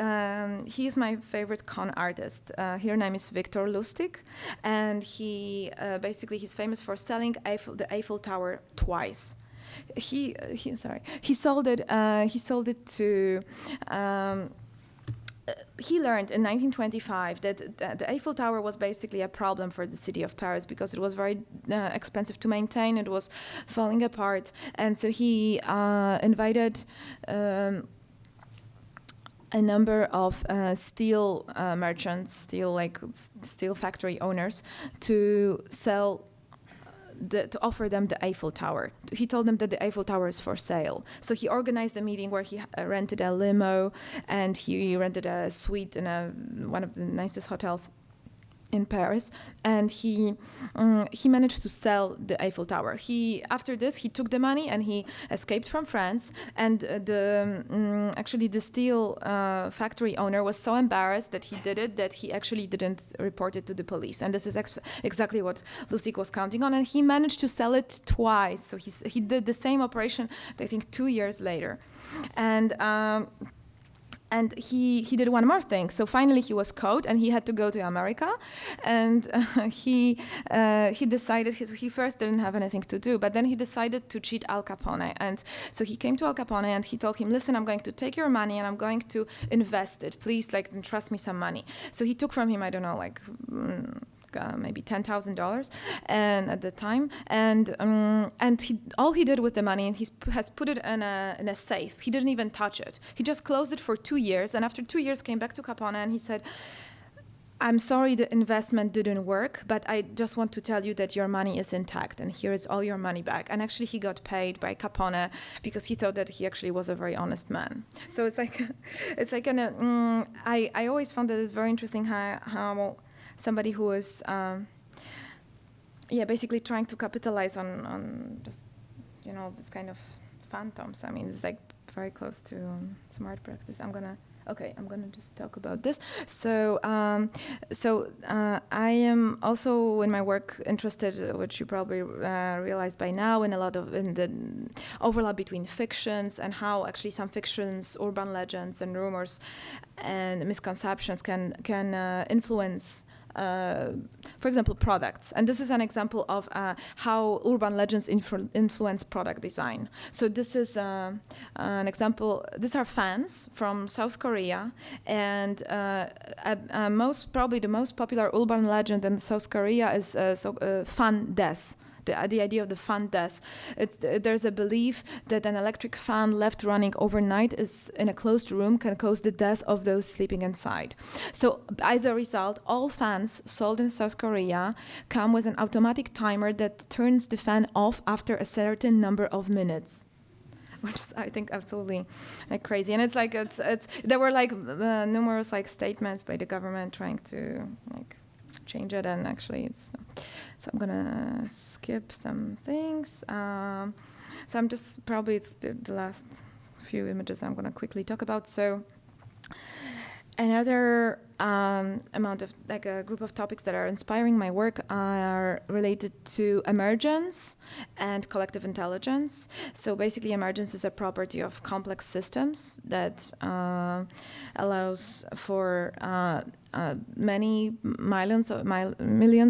he's my favorite con artist. His name is Victor Lustig, and he basically he's famous for selling the Eiffel Tower twice. He sold it to. He learned in 1925 that the Eiffel Tower was basically a problem for the city of Paris because it was very expensive to maintain. It was falling apart, and so he invited a number of steel merchants, steel factory owners, to sell. To offer them the Eiffel Tower. He told them that the Eiffel Tower is for sale. So he organized a meeting where he rented a limo and he rented a suite in one of the nicest hotels in Paris, and he managed to sell the Eiffel Tower. After this he took the money and he escaped from France. And actually the steel factory owner was so embarrassed that he did it that he actually didn't report it to the police. And this is exactly what Lustig was counting on. And he managed to sell it twice. So he did the same operation, I think, 2 years later, and he did one more thing. So finally he was caught and he had to go to America. And he decided, he first didn't have anything to do, but then he decided to cheat Al Capone. And so he came to Al Capone and he told him, listen, I'm going to take your money and I'm going to invest it. Please, entrust me some money. So he took from him, I don't know, maybe $10,000 and at the time, and all he did with the money, and he has put it in a safe. He didn't even touch it. He just closed it for 2 years, and after 2 years came back to Capone and he said, I'm sorry the investment didn't work, but I just want to tell you that your money is intact and here is all your money back. And actually he got paid by Capone because he thought that he actually was a very honest man. So I always found that it's very interesting how somebody who is basically trying to capitalize on just this kind of phantoms. I mean, it's very close to smart practice. I'm gonna just talk about this. So I am also in my work interested, which you probably realized by now, in the overlap between fictions and how actually some fictions, urban legends and rumors and misconceptions can influence for example, products. And this is an example of how urban legends influence product design. So this is an example. These are fans from South Korea, and probably the most popular urban legend in South Korea is fan death. The idea of the fan death. There's a belief that an electric fan left running overnight in a closed room can cause the death of those sleeping inside. So as a result, all fans sold in South Korea come with an automatic timer that turns the fan off after a certain number of minutes, which is, I think, absolutely crazy. And it's there were numerous statements by the government trying to change it, and actually so I'm gonna skip some things. So I'm just probably it's the last few images I'm gonna quickly talk about. So another amount of a group of topics that are inspiring my work are related to emergence and collective intelligence. So basically, emergence is a property of complex systems that allows for many millions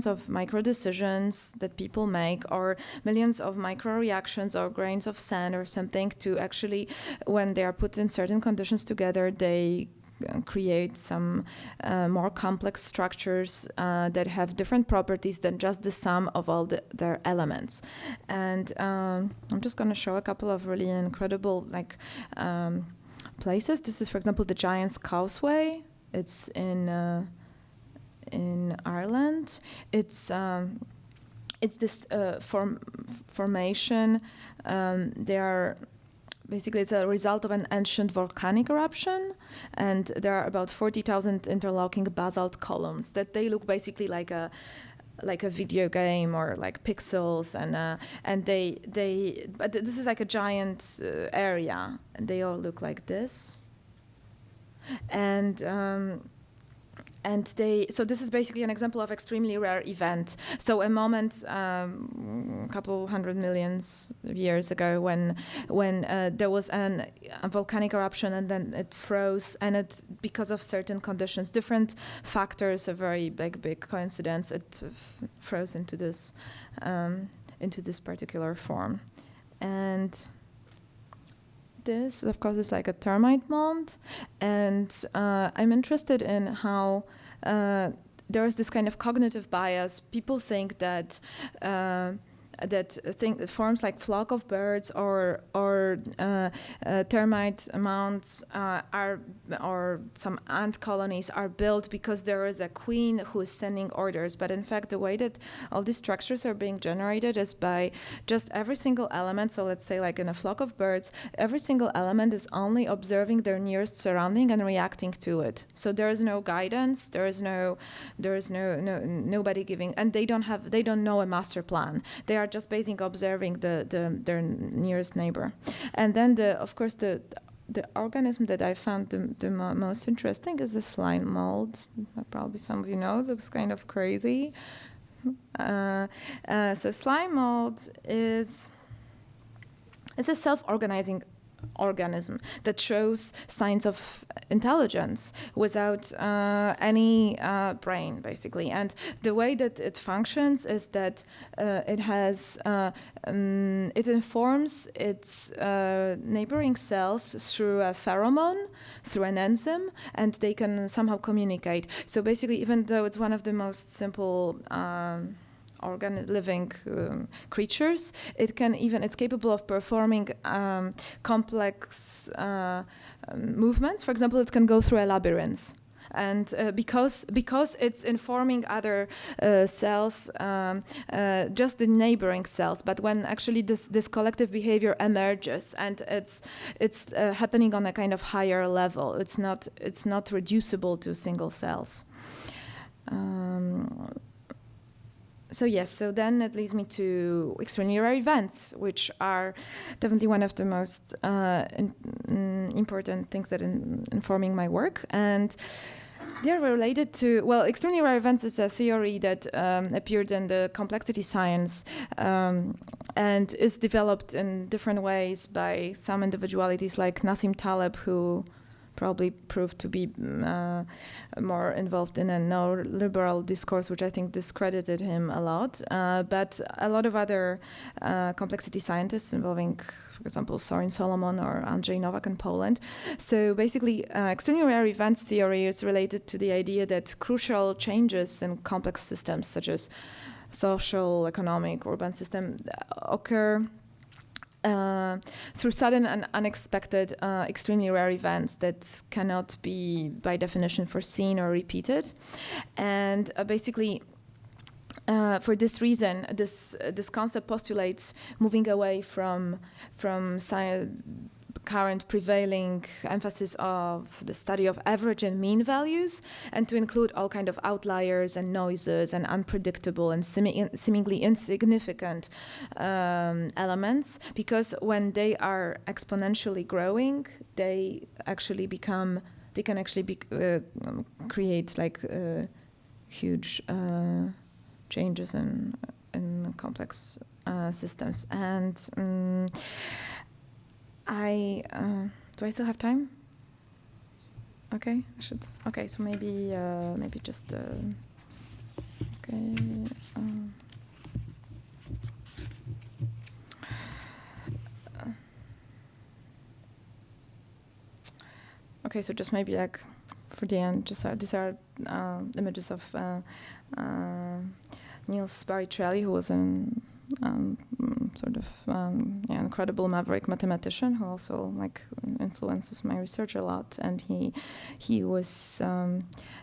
of micro decisions that people make, or millions of micro reactions or grains of sand or something, to actually, when they are put in certain conditions together, they create some more complex structures that have different properties than just the sum of all their elements. And I'm just going to show a couple of really incredible places. This is, for example, the Giant's Causeway. It's in Ireland. It's this formation. Basically, it's a result of an ancient volcanic eruption, and there are about 40,000 interlocking basalt columns that they look basically like like a video game or like pixels, and but this is like a giant area, and they all look like this, and so this is basically an example of extremely rare event. So a moment, a couple hundred millions of years ago, when there was a volcanic eruption, and then it froze, and it, because of certain conditions, different factors, a very big coincidence, it froze into this particular form, and this, of course, is like a termite mound, and I'm interested in how there is this kind of cognitive bias. People think that forms like flock of birds or termite mounds or some ant colonies are built because there is a queen who is sending orders. But in fact, the way that all these structures are being generated is by just every single element. So let's say like in a flock of birds, every single element is only observing their nearest surrounding and reacting to it. So there is no guidance. There is nobody giving, and they don't know a master plan. They are just basically observing their nearest neighbor. And then of course the organism that I found the most interesting is the slime mold. Probably some of you know, it looks kind of crazy. So slime mold is a self-organizing organism that shows signs of intelligence without any brain, basically. And the way that it functions is that it informs its neighboring cells through a pheromone, through an enzyme, and they can somehow communicate. So basically, even though it's one of the most simple living creatures, it's capable of performing complex movements. For example, it can go through a labyrinth. And because it's informing other cells, just the neighboring cells, but when actually this collective behavior emerges and it's happening on a kind of higher level, it's not reducible to single cells. So yes, so then it leads me to extremely rare events, which are definitely one of the most important things that informing my work. And they're related to, well, extremely rare events is a theory that appeared in the complexity science and is developed in different ways by some individualities like Nassim Taleb, who probably proved to be more involved in a neoliberal discourse, which I think discredited him a lot. But a lot of other complexity scientists involving, for example, Sorin Solomon or Andrzej Nowak in Poland. So basically, extremely rare events theory is related to the idea that crucial changes in complex systems, such as social, economic, urban system, occur through sudden and unexpected, extremely rare events that cannot be, by definition, foreseen or repeated. And basically, for this reason, this concept postulates moving away from science, current prevailing emphasis of the study of average and mean values, and to include all kind of outliers and noises and unpredictable and seemingly insignificant elements, because when they are exponentially growing, they can actually create like huge changes in complex systems. And do I still have time? Okay, I should. Okay, so maybe just okay. Okay, so just maybe like for the end, these are images of Niels Barry-Trelli, who was an incredible maverick mathematician who also like influences my research a lot, and he was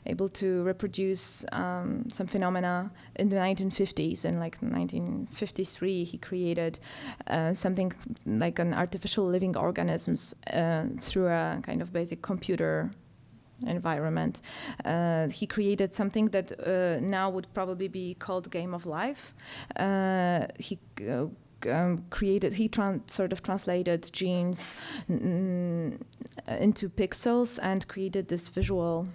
able to reproduce some phenomena in the 1950s. In like 1953, he created something like an artificial living organisms through a kind of basic computer environment. He created something that now would probably be called game of life. He sort of translated genes into pixels and created this visual.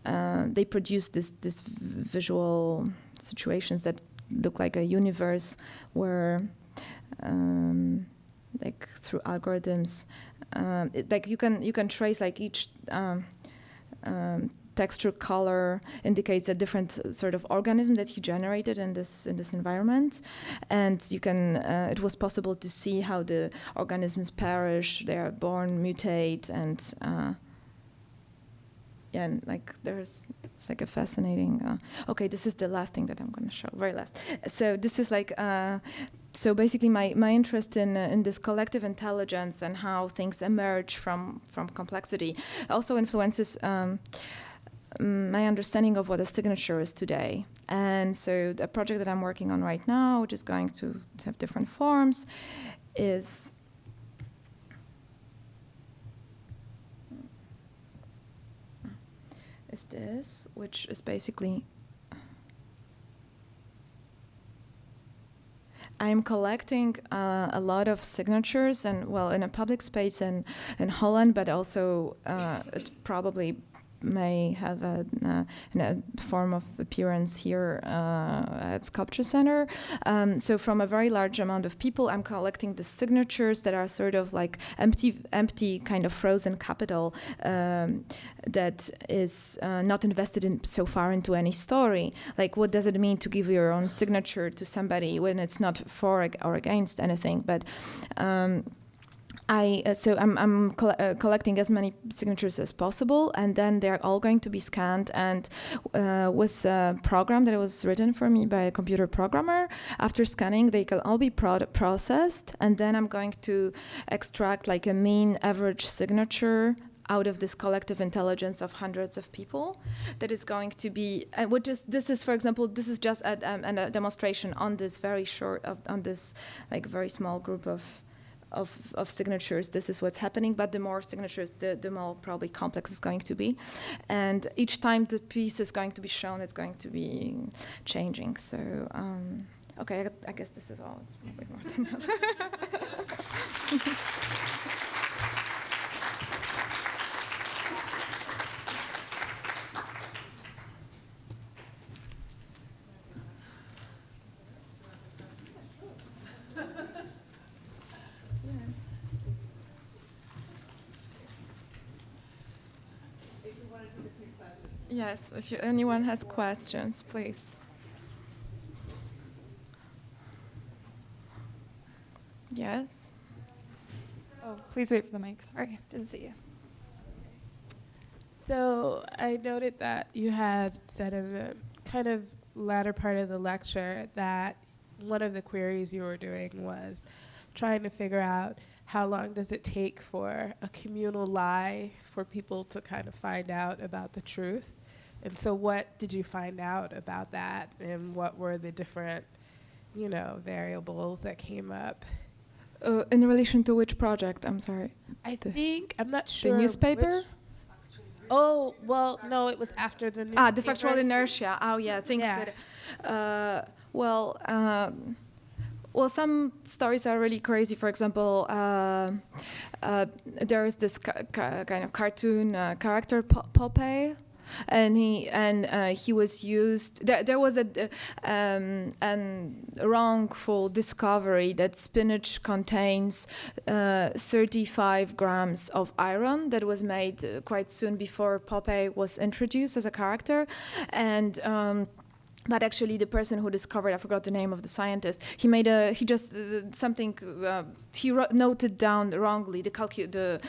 They produced this visual situations that look like a universe where, like through algorithms, like you can trace like each texture, color indicates a different sort of organism that he generated in this environment, and you can. It was possible to see how the organisms perish, they are born, mutate, and like it's like a fascinating. Okay, this is the last thing that I'm going to show. Very last. So this is like. So basically, my interest in this collective intelligence and how things emerge from complexity also influences. My understanding of what a signature is today. And so the project that I'm working on right now, which is going to have different forms, is this, which is basically I'm collecting a lot of signatures, and well, in a public space in Holland, but also it probably may have a form of appearance here at Sculpture Center. So from a very large amount of people, I'm collecting the signatures that are sort of like empty kind of frozen capital that is not invested in so far into any story. Like, what does it mean to give your own signature to somebody when it's not for or against anything? But I'm collecting as many signatures as possible, and then they're all going to be scanned. And with a program that was written for me by a computer programmer, after scanning, they can all be processed, and then I'm going to extract like a mean average signature out of this collective intelligence of hundreds of people. That is going to be, this is, for example, this is just a demonstration on this very short, on this like very small group of signatures. This is what's happening, but the more signatures, the more probably complex it's going to be. And each time the piece is going to be shown, it's going to be changing. So, okay, I guess this is all. It's probably more than enough. Yes, if anyone has questions, please. Yes? Oh, please wait for the mic. Sorry, didn't see you. So I noted that you had said in the kind of latter part of the lecture that one of the queries you were doing was trying to figure out how long does it take for a communal lie for people to kind of find out about the truth. And so what did you find out about that, and what were the different, variables that came up? In relation to which project? I'm sorry. I'm not sure. The newspaper? Oh, well, no, it was after the newspaper. The factual inertia. Oh, yeah, things that... Well, some stories are really crazy. For example, there is this kind of cartoon character, Popeye, and he was used. There was a wrongful discovery that spinach contains 35 grams of iron. That was made quite soon before Popeye was introduced as a character, and. But actually, the person who discovered, I forgot the name of the scientist. He noted down wrongly the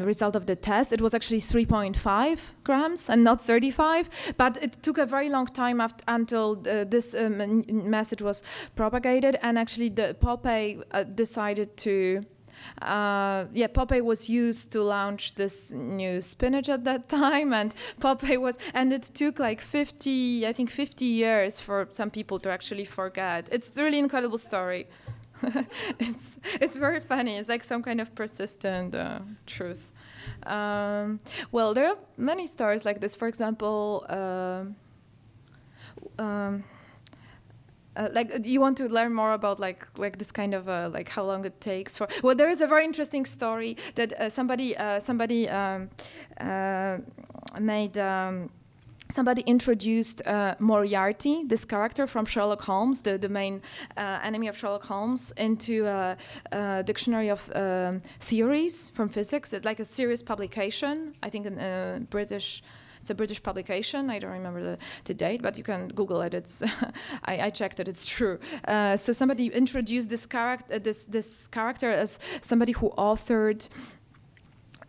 result of the test. It was actually 3.5 grams and not 35. But it took a very long time until this message was propagated, and actually, the Popeye decided to. Popeye was used to launch this new spinach at that time, and it took like 50 years for some people to actually forget. It's a really incredible story. It's very funny. It's like some kind of persistent truth. Well, there are many stories like this. For example, like, do you want to learn more about like this kind of like how long it takes for? Well, there is a very interesting story that somebody made. Somebody introduced Moriarty, this character from Sherlock Holmes, the main enemy of Sherlock Holmes, into a dictionary of theories from physics. It's like a serious publication, I think in British. It's a British publication. I don't remember the date, but you can Google it. It's I checked it. It's true. So somebody introduced this character, this character as somebody who authored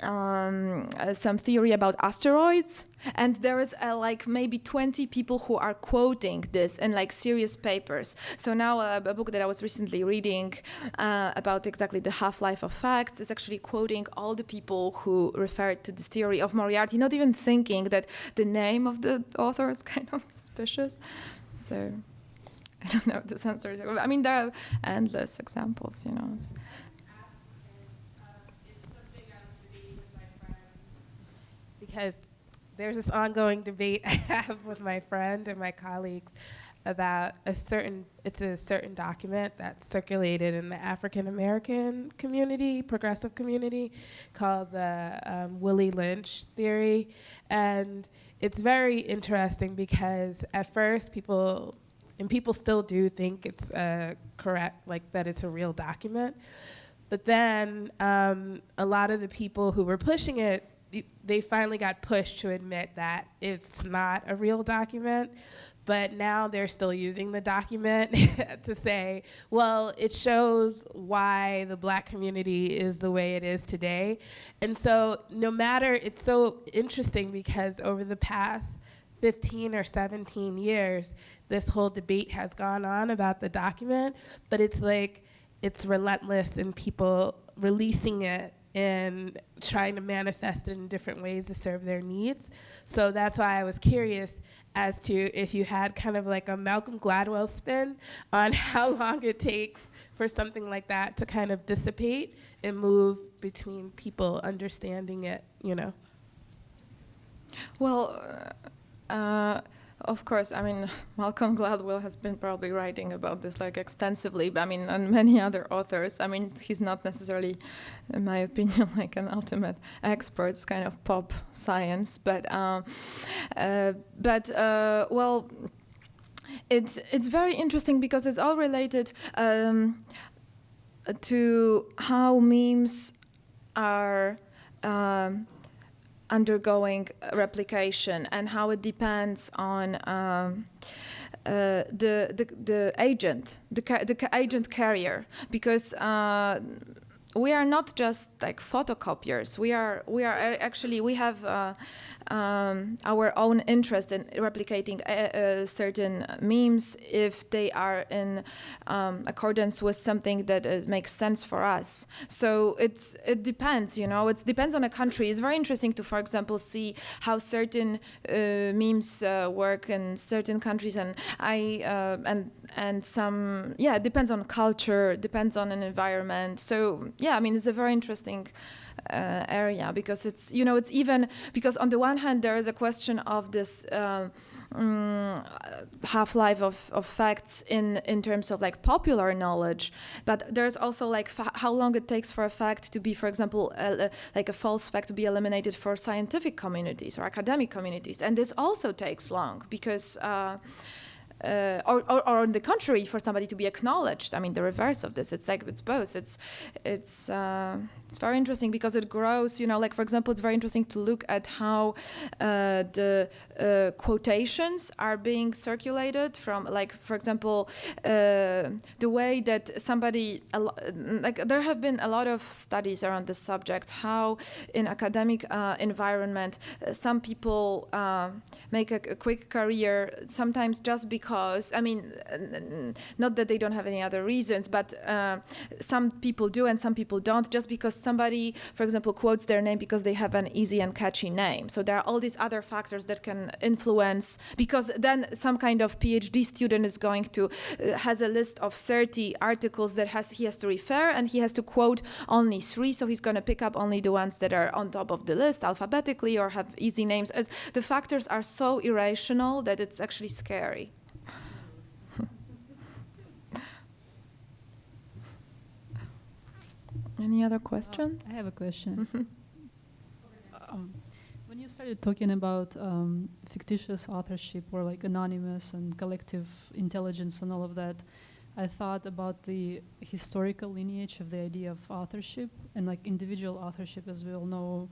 some theory about asteroids, and there is like maybe 20 people who are quoting this in like serious papers. So now a book that I was recently reading about exactly the half-life of facts is actually quoting all the people who referred to this theory of Moriarty, not even thinking that the name of the author is kind of suspicious. So I don't know if this answers. I mean, there are endless examples, you know. Because there's this ongoing debate I have with my friend and my colleagues about a certain document that's circulated in the African American community, progressive community, called the Willie Lynch theory. And it's very interesting because at first people still do think it's correct, like that it's a real document. But then a lot of the people who were pushing it, they finally got pushed to admit that it's not a real document, but now they're still using the document to say, well, it shows why the Black community is the way it is today. And so it's so interesting because over the past 15 or 17 years, this whole debate has gone on about the document, but it's like, it's relentless in people releasing it and trying to manifest it in different ways to serve their needs. So that's why I was curious as to if you had kind of like a Malcolm Gladwell spin on how long it takes for something like that to kind of dissipate and move between people understanding it, you know? Well, of course, I mean, Malcolm Gladwell has been probably writing about this like extensively, but I mean, and many other authors. I mean, he's not necessarily, in my opinion, like an ultimate expert. It's kind of pop science, but well, it's very interesting because it's all related to how memes are undergoing replication and how it depends on the agent, the agent carrier, because we are not just like photocopiers. We have our own interest in replicating certain memes if they are in accordance with something that makes sense for us. So it depends, you know. It depends on a country. It's very interesting to, for example, see how certain memes work in certain countries, and some. Yeah, it depends on culture. Depends on an environment. So yeah, I mean, it's a very interesting area because it's, you know, it's even because on the one hand there is a question of this half-life of facts in terms of like popular knowledge, but there's also like how long it takes for a fact to be, for example, like a false fact to be eliminated for scientific communities or academic communities, and this also takes long because or on the contrary, for somebody to be acknowledged. I mean, the reverse of this. It's like it's both. It's very interesting because it grows. You know, like for example, it's very interesting to look at how the quotations are being circulated from, like for example, the way that somebody like there have been a lot of studies around this subject. How in academic environment, some people make a quick career sometimes just because because, I mean, not that they don't have any other reasons, but some people do and some people don't, just because somebody, for example, quotes their name because they have an easy and catchy name. So there are all these other factors that can influence, because then some kind of PhD student is going to, has a list of 30 articles that he has to refer, and he has to quote only 3, so he's going to pick up only the ones that are on top of the list alphabetically or have easy names. The factors are so irrational that it's actually scary. Any other questions? I have a question. When you started talking about fictitious authorship or like anonymous and collective intelligence and all of that, I thought about the historical lineage of the idea of authorship, and like individual authorship, as we all know,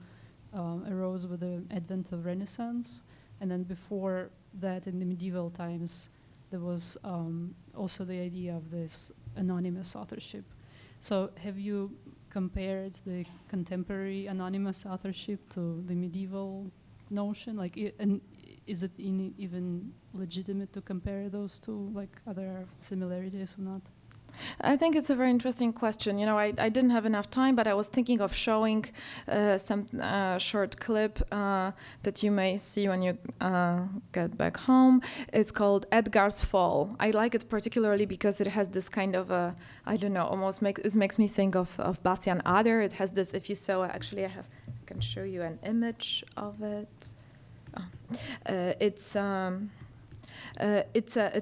arose with the advent of Renaissance. And then before that, in the medieval times, there was also the idea of this anonymous authorship. So have you compared the contemporary anonymous authorship to the medieval notion? Like, and is it even legitimate to compare those two? Like, are there similarities or not? I think it's a very interesting question. You know, I didn't have enough time, but I was thinking of showing some short clip that you may see when you get back home. It's called Edgar's Fall. I like it particularly because it has this kind of, I don't know, almost makes me think of Bastian Adler. It has this, if you saw, actually I can show you an image of it. It's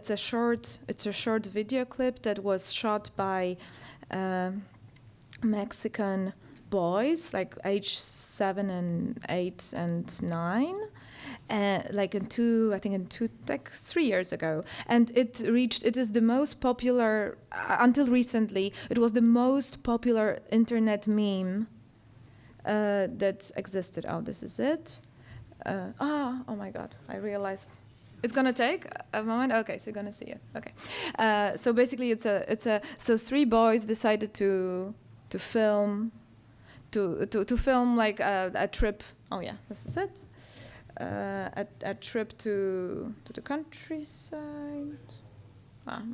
a short video clip that was shot by Mexican boys, like age 7 and 8 and 9, like 3 years ago, and it is the most popular until recently. It was the most popular internet meme that existed. Oh, this is it. Oh my God! I realized. It's gonna take a moment. Okay, so you're gonna see it. Okay, so basically, so 3 boys decided to film like a trip. Oh yeah, this is it. A trip to the countryside.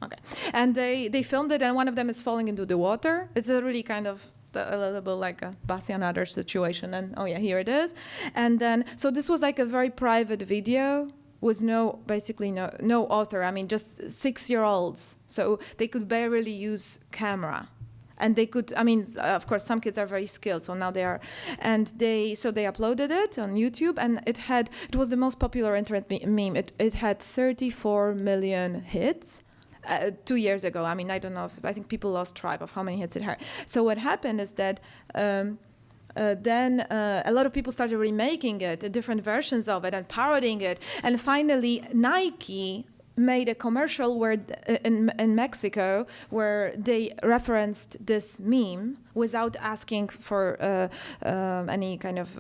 Okay, and they filmed it, and one of them is falling into the water. It's a really kind of a little bit like a Bastian Adler situation, and oh yeah, here it is. And then, so this was like a very private video. Was basically no author. I mean, just 6-year-olds. So they could barely use camera. And they could, I mean, of course, some kids are very skilled, so now they are. And they uploaded it on YouTube, and it was the most popular internet meme. It had 34 million hits 2 years ago. I mean, I don't know, I think people lost track of how many hits it had. So what happened is that then a lot of people started remaking it, different versions of it, and parodying it. And finally, Nike made a commercial where in Mexico where they referenced this meme without asking for any kind of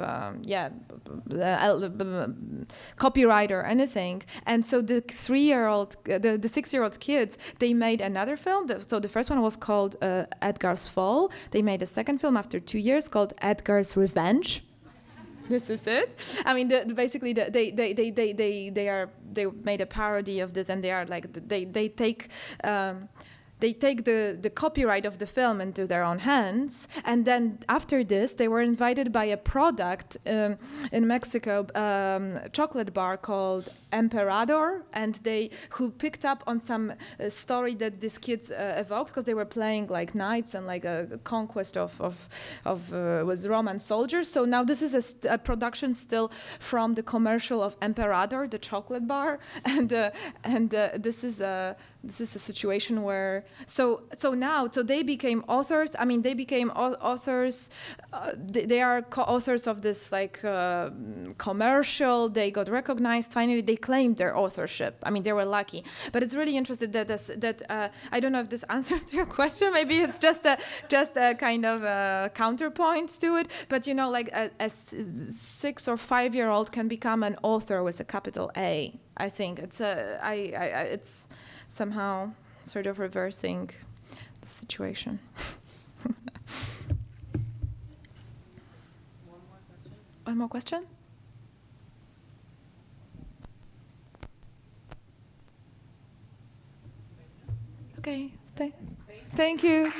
copyright or anything. And so the 6-year-old kids, they made another film. So the first one was called Edgar's Fall. They made a second film after 2 years called Edgar's Revenge. This is it. I mean, basically, they made a parody of this, and they are like they take the copyright of the film into their own hands. And then after this, they were invited by a product in Mexico, chocolate bar called Emperador, and who picked up on some story that these kids evoked, because they were playing like knights and like a conquest of was Roman soldiers. So now this is a production still from the commercial of Emperador, the chocolate bar, and this is a situation where so they became authors. I mean, they became authors. They are co-authors of this like commercial. They got recognized. Finally, they claimed their authorship. I mean, they were lucky. But it's really interesting that I don't know if this answers your question. Maybe it's just a kind of counterpoint to it. But you know, like a 6 or 5-year-old can become an author with a capital A. I think it's somehow sort of reversing the situation. One more question? Okay. Thank you.